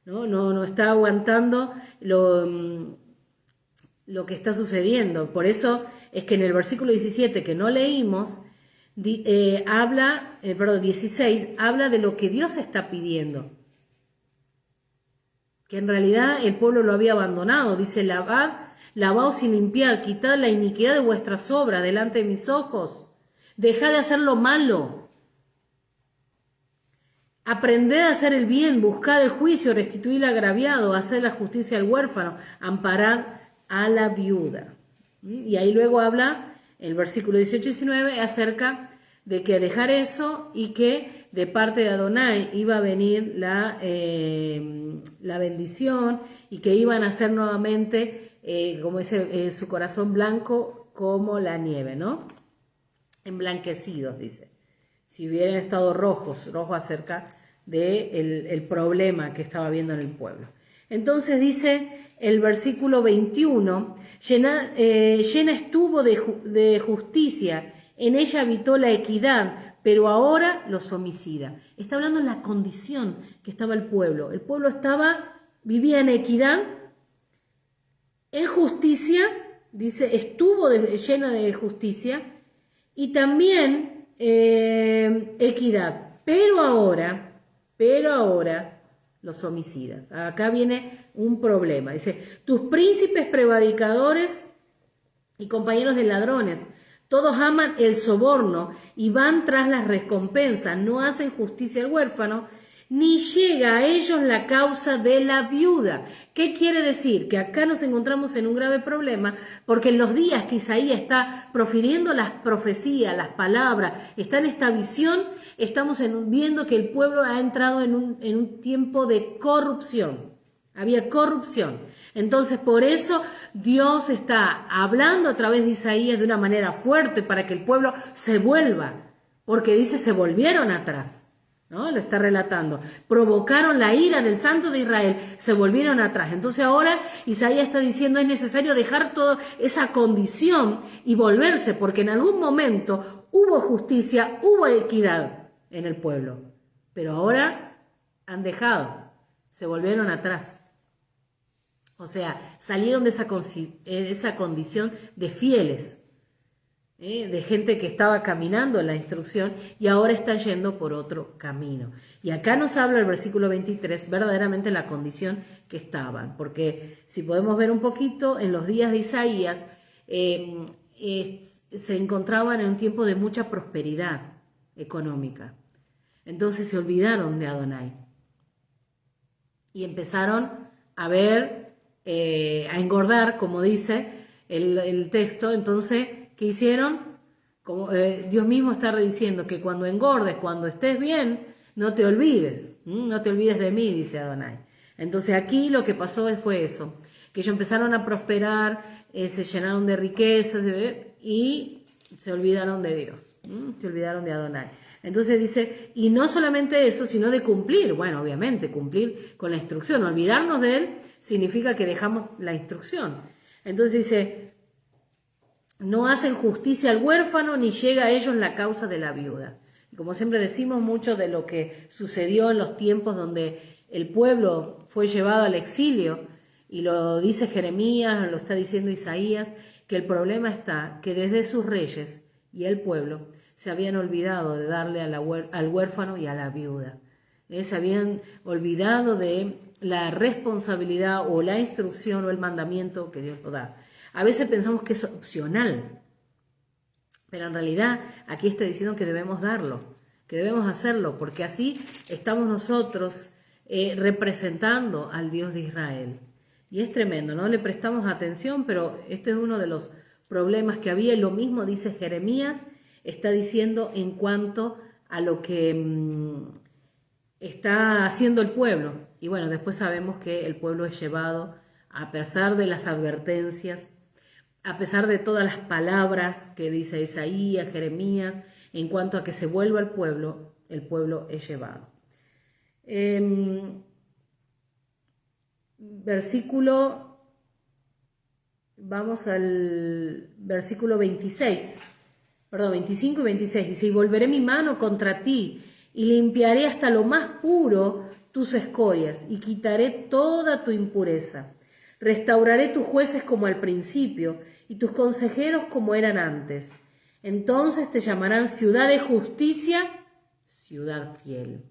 no está aguantando lo que está sucediendo. Por eso es que en el versículo 17 que no leímos, 16 habla de lo que Dios está pidiendo. Que en realidad el pueblo lo había abandonado. Dice, lavaos y limpiad, quitad la iniquidad de vuestras obras delante de mis ojos. Dejad de hacer lo malo. Aprended a hacer el bien, buscad el juicio, restituid al agraviado, haced la justicia al huérfano, amparad a la viuda. Y ahí luego habla, el versículo 18 y 19, acerca de que dejar eso y que de parte de Adonai iba a venir la bendición y que iban a ser nuevamente, como dice, su corazón blanco como la nieve, ¿no? Emblanquecidos, dice. Si hubieran estado rojo acerca del problema que estaba viendo en el pueblo. Entonces dice el versículo 21, llena estuvo de justicia, en ella habitó la equidad, pero ahora los homicida. Está hablando de la condición que estaba el pueblo. El pueblo vivía en equidad, en justicia, dice, estuvo llena de justicia y también equidad. Pero ahora, los homicidas. Acá viene un problema. Dice, tus príncipes prevaricadores y compañeros de ladrones, todos aman el soborno y van tras las recompensas, no hacen justicia al huérfano, ni llega a ellos la causa de la viuda. ¿Qué quiere decir? Que acá nos encontramos en un grave problema, porque en los días que Isaías está profiriendo las profecías, las palabras, está en esta visión, estamos viendo que el pueblo ha entrado en un tiempo de corrupción. Había corrupción. Entonces, por eso Dios está hablando a través de Isaías de una manera fuerte para que el pueblo se vuelva, porque dice, se volvieron atrás, ¿no? Lo está relatando. Provocaron la ira del Santo de Israel, se volvieron atrás. Entonces ahora Isaías está diciendo, es necesario dejar toda esa condición y volverse, porque en algún momento hubo justicia, hubo equidad en el pueblo, pero ahora han dejado, se volvieron atrás. O sea, salieron de esa condición de fieles, de gente que estaba caminando en la instrucción y ahora está yendo por otro camino. Y acá nos habla el versículo 23 verdaderamente la condición que estaban, porque si podemos ver un poquito, en los días de Isaías se encontraban en un tiempo de mucha prosperidad económica. Entonces se olvidaron de Adonai y empezaron a ver, a engordar, como dice el texto. Entonces, ¿qué hicieron? Como, Dios mismo está diciendo que cuando engordes, cuando estés bien, no te olvides de mí, dice Adonai. Entonces aquí lo que pasó fue eso, que ellos empezaron a prosperar, se llenaron de riquezas y se olvidaron de Dios, se olvidaron de Adonai. Entonces dice, y no solamente eso, sino de cumplir, bueno, obviamente, cumplir con la instrucción. Olvidarnos de Él significa que dejamos la instrucción. Entonces dice, no hacen justicia al huérfano, ni llega a ellos la causa de la viuda. Y como siempre decimos, mucho de lo que sucedió en los tiempos donde el pueblo fue llevado al exilio, y lo dice Jeremías, lo está diciendo Isaías, que el problema está que desde sus reyes y el pueblo se habían olvidado de darle al huérfano y a la viuda. Se habían olvidado de la responsabilidad o la instrucción o el mandamiento que Dios nos da. A veces pensamos que es opcional, pero en realidad aquí está diciendo que debemos darlo, que debemos hacerlo, porque así estamos nosotros representando al Dios de Israel. Y es tremendo, no le prestamos atención, pero este es uno de los problemas que había, y lo mismo dice Jeremías, está diciendo en cuanto a lo que está haciendo el pueblo. Y bueno, después sabemos que el pueblo es llevado, a pesar de las advertencias, a pesar de todas las palabras que dice Isaías, Jeremías, en cuanto a que se vuelva el pueblo es llevado. Vamos al versículo 25 y 26, dice, y volveré mi mano contra ti, y limpiaré hasta lo más puro tus escorias, y quitaré toda tu impureza. Restauraré tus jueces como al principio, y tus consejeros como eran antes. Entonces te llamarán ciudad de justicia, ciudad fiel.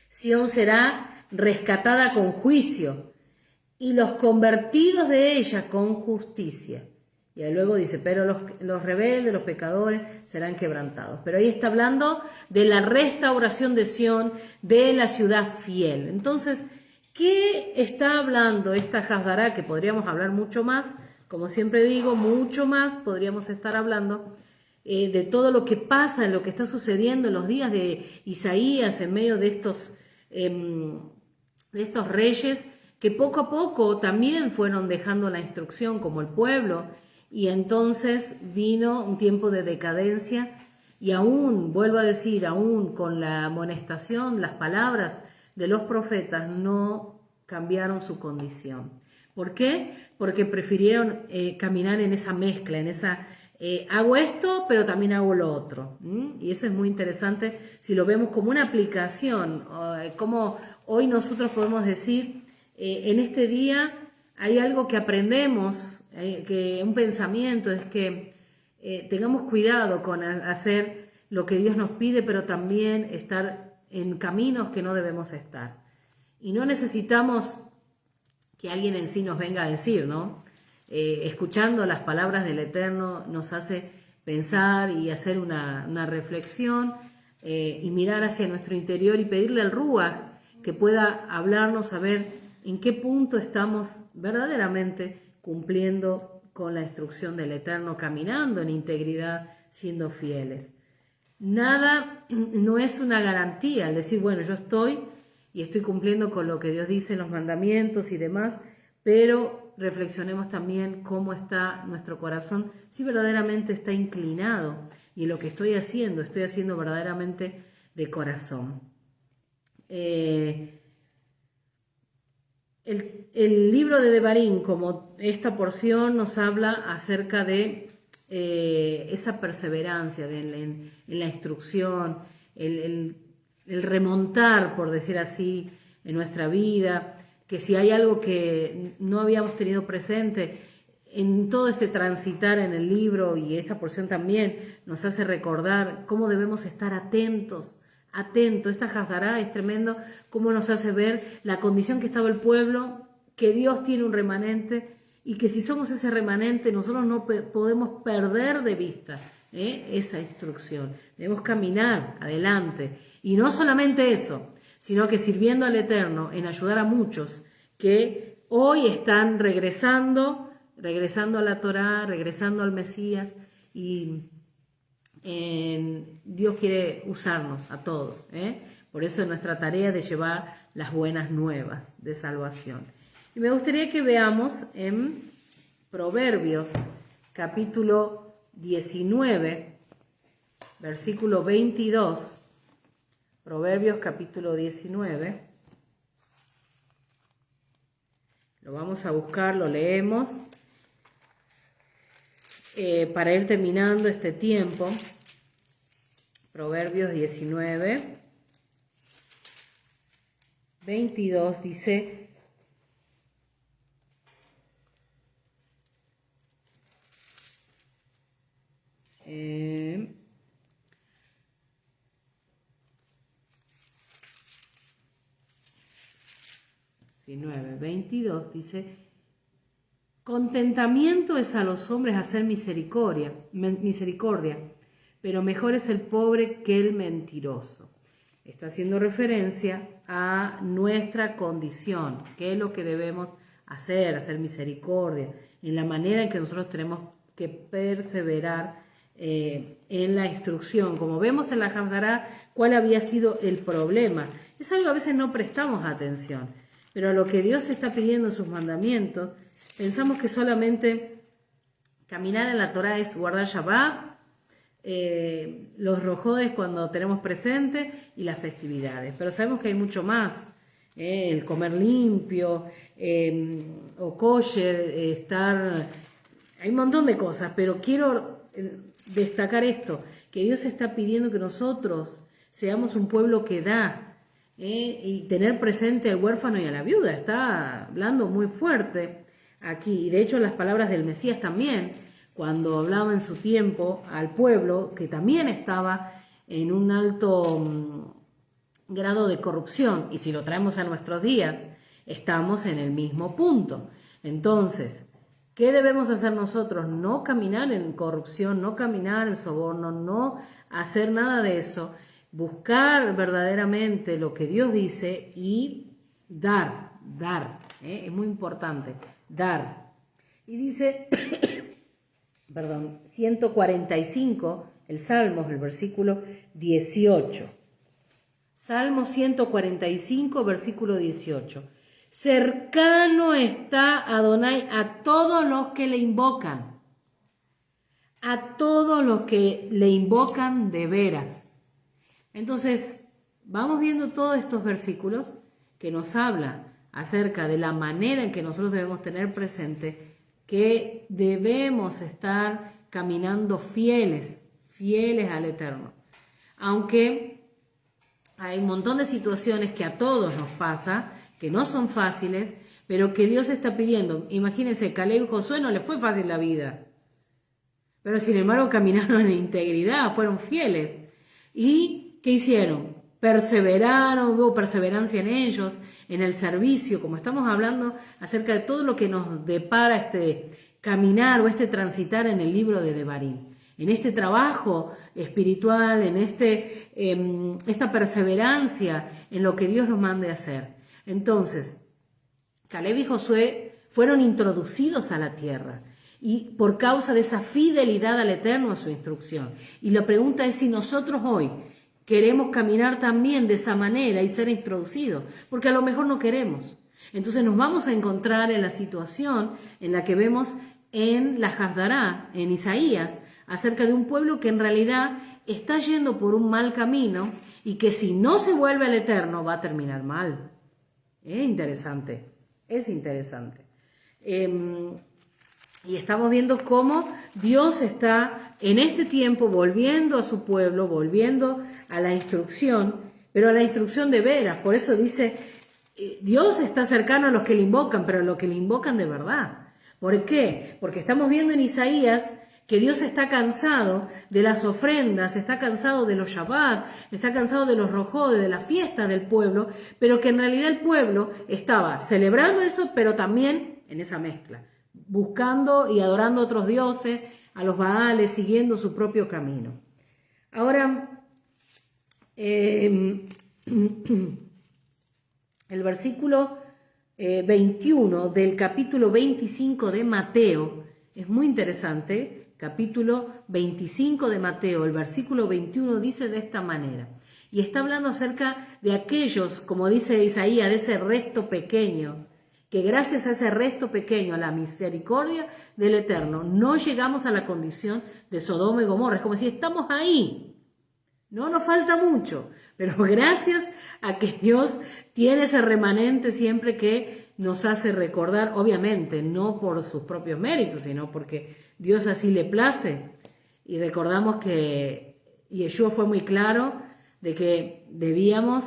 Sión será rescatada con juicio, y los convertidos de ella con justicia. Y luego dice, pero los rebeldes, los pecadores serán quebrantados. Pero ahí está hablando de la restauración de Sión, de la ciudad fiel. Entonces, ¿qué está hablando esta Hasdará? Que podríamos hablar mucho más, como siempre digo, mucho más podríamos estar hablando de todo lo que pasa, en lo que está sucediendo en los días de Isaías, en medio de estos reyes que poco a poco también fueron dejando la instrucción como el pueblo. Y entonces vino un tiempo de decadencia y aún, vuelvo a decir, aún con la amonestación, las palabras de los profetas, no cambiaron su condición. ¿Por qué? Porque prefirieron caminar en esa mezcla, en esa hago esto, pero también hago lo otro. Y eso es muy interesante si lo vemos como una aplicación, como hoy nosotros podemos decir, en este día hay algo que aprendemos, que un pensamiento es que tengamos cuidado con hacer lo que Dios nos pide, pero también estar en caminos que no debemos estar. Y no necesitamos que alguien en sí nos venga a decir, ¿no? Escuchando las palabras del Eterno nos hace pensar y hacer una reflexión y mirar hacia nuestro interior y pedirle al Ruach que pueda hablarnos a ver en qué punto estamos verdaderamente cumpliendo con la instrucción del Eterno, caminando en integridad, siendo fieles. Nada no es una garantía, el decir, bueno, yo estoy cumpliendo con lo que Dios dice en los mandamientos y demás, pero reflexionemos también cómo está nuestro corazón, si verdaderamente está inclinado y lo que estoy haciendo verdaderamente de corazón. El libro de Devarim, como esta porción, nos habla acerca de esa perseverancia en la instrucción, el remontar, por decir así, en nuestra vida, que si hay algo que no habíamos tenido presente en todo este transitar en el libro, y esta porción también nos hace recordar cómo debemos estar atentos. Esta Haftará es tremendo, cómo nos hace ver la condición que estaba el pueblo, que Dios tiene un remanente y que si somos ese remanente nosotros no podemos perder de vista esa instrucción. Debemos caminar adelante y no solamente eso, sino que sirviendo al Eterno en ayudar a muchos que hoy están regresando a la Torá, regresando al Mesías, y Dios quiere usarnos a todos. Por eso es nuestra tarea de llevar las buenas nuevas de salvación. Y me gustaría que veamos en Proverbios capítulo 19, versículo 22. Proverbios capítulo 19. Lo vamos a buscar, lo leemos para ir terminando este tiempo. Proverbios 19, 22 dice: 22 dice: contentamiento es a los hombres hacer misericordia, pero mejor es el pobre que el mentiroso. Está haciendo referencia a nuestra condición, qué es lo que debemos hacer misericordia, en la manera en que nosotros tenemos que perseverar en la instrucción. Como vemos en la Haftará, cuál había sido el problema. Es algo que a veces no prestamos atención, pero a lo que Dios está pidiendo en sus mandamientos, pensamos que solamente caminar en la Torá es guardar Shabbat, los rojodes cuando tenemos presente y las festividades. Pero sabemos que hay mucho más. El comer limpio, o kosher, hay un montón de cosas, pero quiero destacar esto, que Dios está pidiendo que nosotros seamos un pueblo que da, y tener presente al huérfano y a la viuda. Está hablando muy fuerte aquí, y de hecho las palabras del Mesías también, cuando hablaba en su tiempo al pueblo que también estaba en un alto grado de corrupción, y si lo traemos a nuestros días, estamos en el mismo punto. Entonces, ¿qué debemos hacer nosotros? No caminar en corrupción, no caminar en soborno, no hacer nada de eso, buscar verdaderamente lo que Dios dice y dar, es muy importante, dar. Y dice, 145, el Salmos, el versículo 18. Salmo 145, versículo 18. Cercano está Adonai a todos los que le invocan. A todos los que le invocan de veras. Entonces, vamos viendo todos estos versículos que nos habla acerca de la manera en que nosotros debemos tener presente que debemos estar caminando fieles al Eterno. Aunque hay un montón de situaciones que a todos nos pasa, que no son fáciles, pero que Dios está pidiendo. Imagínense, Caleb y Josué no les fue fácil la vida, pero sin embargo caminaron en integridad, fueron fieles. ¿Y qué hicieron? Perseveraron, hubo perseverancia en ellos, en el servicio, como estamos hablando acerca de todo lo que nos depara este caminar o este transitar en el libro de Devarim. En este trabajo espiritual, en esta perseverancia en lo que Dios nos mande hacer. Entonces, Caleb y Josué fueron introducidos a la tierra y por causa de esa fidelidad al Eterno a su instrucción. Y la pregunta es si nosotros hoy queremos caminar también de esa manera y ser introducidos, porque a lo mejor no queremos. Entonces nos vamos a encontrar en la situación en la que vemos en la Hasdará, en Isaías, acerca de un pueblo que en realidad está yendo por un mal camino y que si no se vuelve al Eterno va a terminar mal. Es interesante. Y estamos viendo cómo Dios está en este tiempo volviendo a su pueblo, volviendo a la instrucción, pero a la instrucción de veras. Por eso dice, Dios está cercano a los que le invocan, pero a los que le invocan de verdad. ¿Por qué? Porque estamos viendo en Isaías que Dios está cansado de las ofrendas, está cansado de los Shabbat, está cansado de los rojodes, de las fiestas del pueblo, pero que en realidad el pueblo estaba celebrando eso, pero también en esa mezcla, buscando y adorando a otros dioses, a los Baales, siguiendo su propio camino. Ahora, el versículo 21 del capítulo 25 de Mateo es muy interesante. Capítulo 25 de Mateo, el versículo 21 dice de esta manera, y está hablando acerca de aquellos, como dice Isaías, de ese resto pequeño, que gracias a ese resto pequeño, a la misericordia del Eterno, no llegamos a la condición de Sodoma y Gomorra. Es como si estamos ahí, no nos falta mucho, pero gracias a que Dios tiene ese remanente siempre que nos hace recordar, obviamente, no por sus propios méritos, sino porque Dios así le place. Y recordamos que Yeshua fue muy claro de que debíamos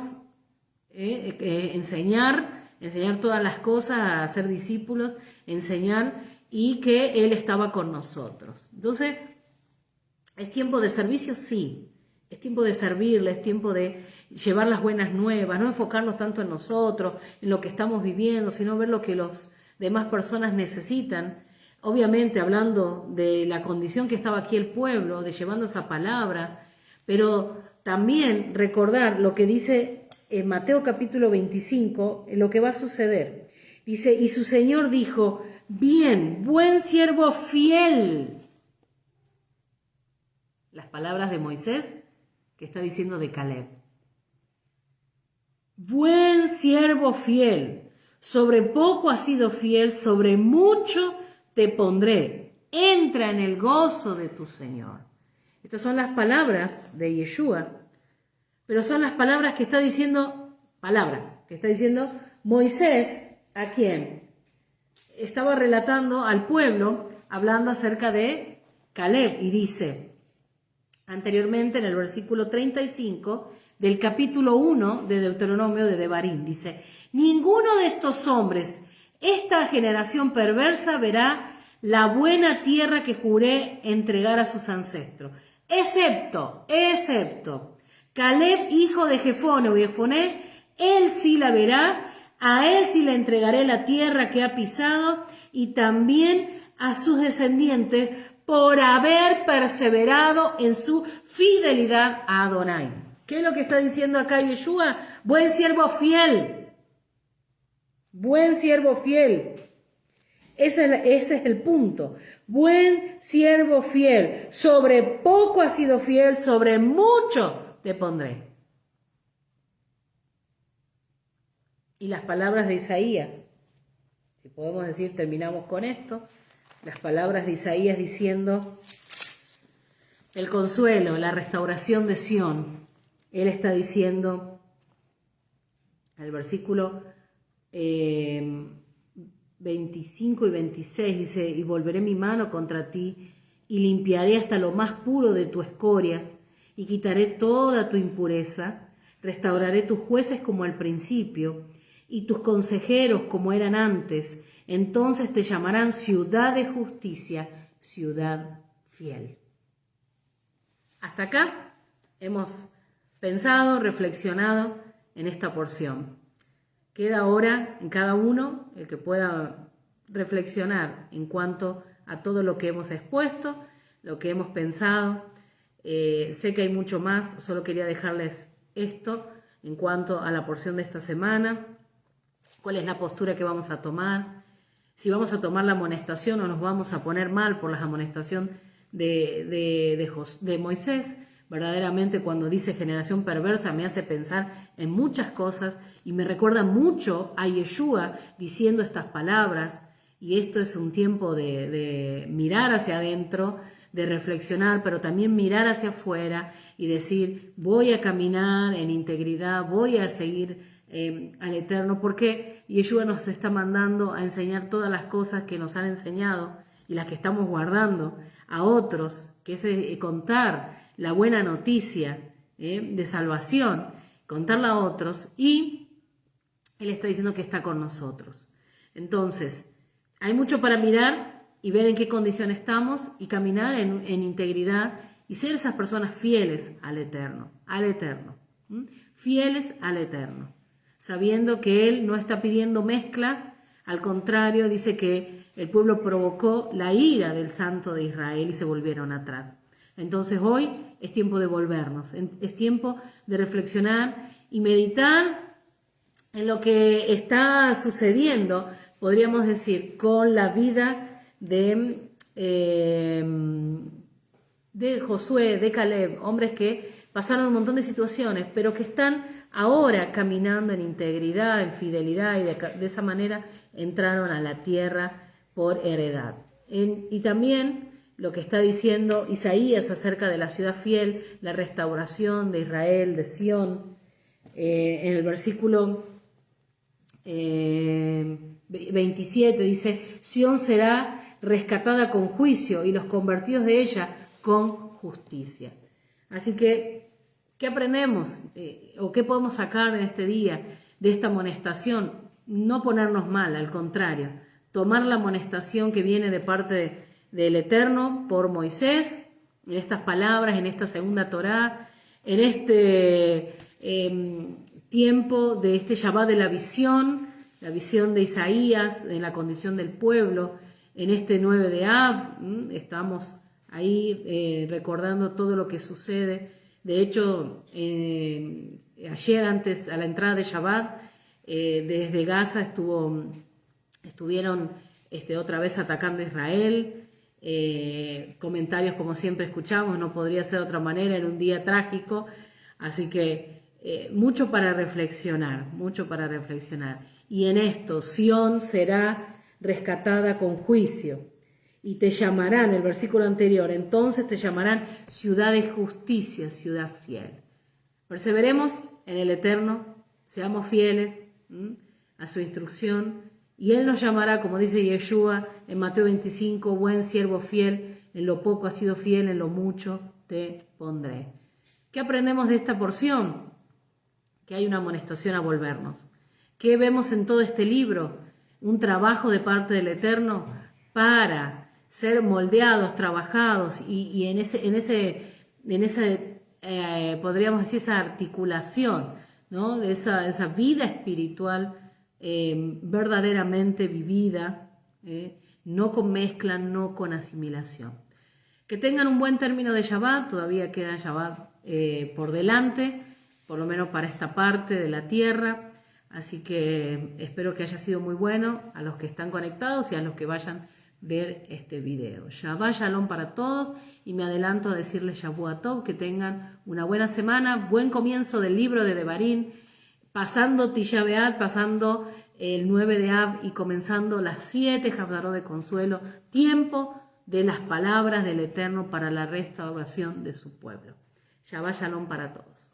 enseñar todas las cosas, a ser discípulos, enseñar, y que Él estaba con nosotros. Entonces, ¿es tiempo de servicio? Sí. Es tiempo de servirle, es tiempo de llevar las buenas nuevas, no enfocarnos tanto en nosotros, en lo que estamos viviendo, sino ver lo que las demás personas necesitan. Obviamente hablando de la condición que estaba aquí el pueblo, de llevando esa palabra, pero también recordar lo que dice en Mateo capítulo 25, lo que va a suceder. Dice, y su Señor dijo, bien, buen siervo fiel. Las palabras de Moisés, que está diciendo de Caleb. Buen siervo fiel, sobre poco has sido fiel, sobre mucho te pondré. Entra en el gozo de tu Señor. Estas son las palabras de Yeshua, pero son las palabras que está diciendo, Moisés, ¿a quién? Estaba relatando al pueblo, hablando acerca de Caleb, y dice anteriormente en el versículo 35 del capítulo 1 de Deuteronomio de Devarim, dice, ninguno de estos hombres, esta generación perversa, verá la buena tierra que juré entregar a sus ancestros, excepto, Caleb, hijo de Jefone o Jefoné, él sí la verá, a él sí le entregaré la tierra que ha pisado, y también a sus descendientes, por haber perseverado en su fidelidad a Adonai. ¿Qué es lo que está diciendo acá Yeshua? Buen siervo fiel. Buen siervo fiel. Ese es el punto. Buen siervo fiel. Sobre poco has sido fiel, sobre mucho te pondré. Y las palabras de Isaías, si podemos decir, terminamos con esto, las palabras de Isaías diciendo el consuelo, la restauración de Sión. Él está diciendo, el versículo 25 y 26 dice, y volveré mi mano contra ti y limpiaré hasta lo más puro de tus escorias y quitaré toda tu impureza, restauraré tus jueces como al principio y tus consejeros como eran antes, entonces te llamarán ciudad de justicia, ciudad fiel. Hasta acá hemos pensado, reflexionado en esta porción. Queda ahora en cada uno el que pueda reflexionar en cuanto a todo lo que hemos expuesto, lo que hemos pensado. Sé que hay mucho más, solo quería dejarles esto en cuanto a la porción de esta semana, cuál es la postura que vamos a tomar, si vamos a tomar la amonestación o nos vamos a poner mal por la amonestación de Moisés. Verdaderamente cuando dice generación perversa me hace pensar en muchas cosas y me recuerda mucho a Yeshua diciendo estas palabras, y esto es un tiempo de mirar hacia adentro, de reflexionar, pero también mirar hacia afuera y decir, voy a caminar en integridad, voy a seguir al Eterno, porque Yeshua nos está mandando a enseñar todas las cosas que nos han enseñado y las que estamos guardando a otros, que es contar la buena noticia de salvación, contarla a otros, y Él está diciendo que está con nosotros. Entonces, hay mucho para mirar y ver en qué condición estamos y caminar en integridad y ser esas personas fieles al Eterno, fieles al Eterno, sabiendo que Él no está pidiendo mezclas, al contrario, dice que el pueblo provocó la ira del Santo de Israel y se volvieron atrás. Entonces hoy es tiempo de volvernos, es tiempo de reflexionar y meditar en lo que está sucediendo, podríamos decir, con la vida de Josué, de Caleb, hombres que pasaron un montón de situaciones, pero que están ahora caminando en integridad, en fidelidad, y de esa manera entraron a la tierra por heredad. Y también lo que está diciendo Isaías acerca de la ciudad fiel, la restauración de Israel, de Sión, en el versículo 27 dice, Sión será rescatada con juicio y los convertidos de ella con justicia. Así que, ¿qué aprendemos o qué podemos sacar en este día de esta amonestación? No ponernos mal, al contrario, tomar la amonestación que viene de parte del Eterno por Moisés, en estas palabras, en esta segunda Torá, en este tiempo de este Shabbat de la visión de Isaías, en la condición del pueblo, en este 9 de Av, estamos ahí recordando todo lo que sucede. De hecho, ayer antes, a la entrada de Shabbat, desde Gaza estuvieron otra vez atacando a Israel. Comentarios como siempre escuchamos, no podría ser de otra manera en un día trágico, así que mucho para reflexionar. Y en esto, Sión será rescatada con juicio y te llamarán, el versículo anterior, entonces te llamarán ciudad de justicia, ciudad fiel. Perseveremos en el Eterno, seamos fieles a su instrucción, y Él nos llamará, como dice Yeshua en Mateo 25, buen siervo fiel, en lo poco has sido fiel, en lo mucho te pondré. ¿Qué aprendemos de esta porción? Que hay una amonestación a volvernos. ¿Qué vemos en todo este libro? Un trabajo de parte del Eterno para ser moldeados, trabajados, y en ese podríamos decir, esa articulación, ¿no? De esa vida espiritual verdaderamente vivida, no con mezcla, no con asimilación. Que tengan un buen término de Shabbat, todavía queda Shabbat por delante, por lo menos para esta parte de la tierra, así que espero que haya sido muy bueno a los que están conectados y a los que vayan a ver este video. Shabbat Shalom para todos, y me adelanto a decirles Shabbat Tov, que tengan una buena semana, buen comienzo del libro de Devarim, pasando Tisha B'Av, pasando el 9 de Av y comenzando las 7 Havdarot de consuelo, tiempo de las palabras del Eterno para la restauración de su pueblo. Shabbat Shalom para todos.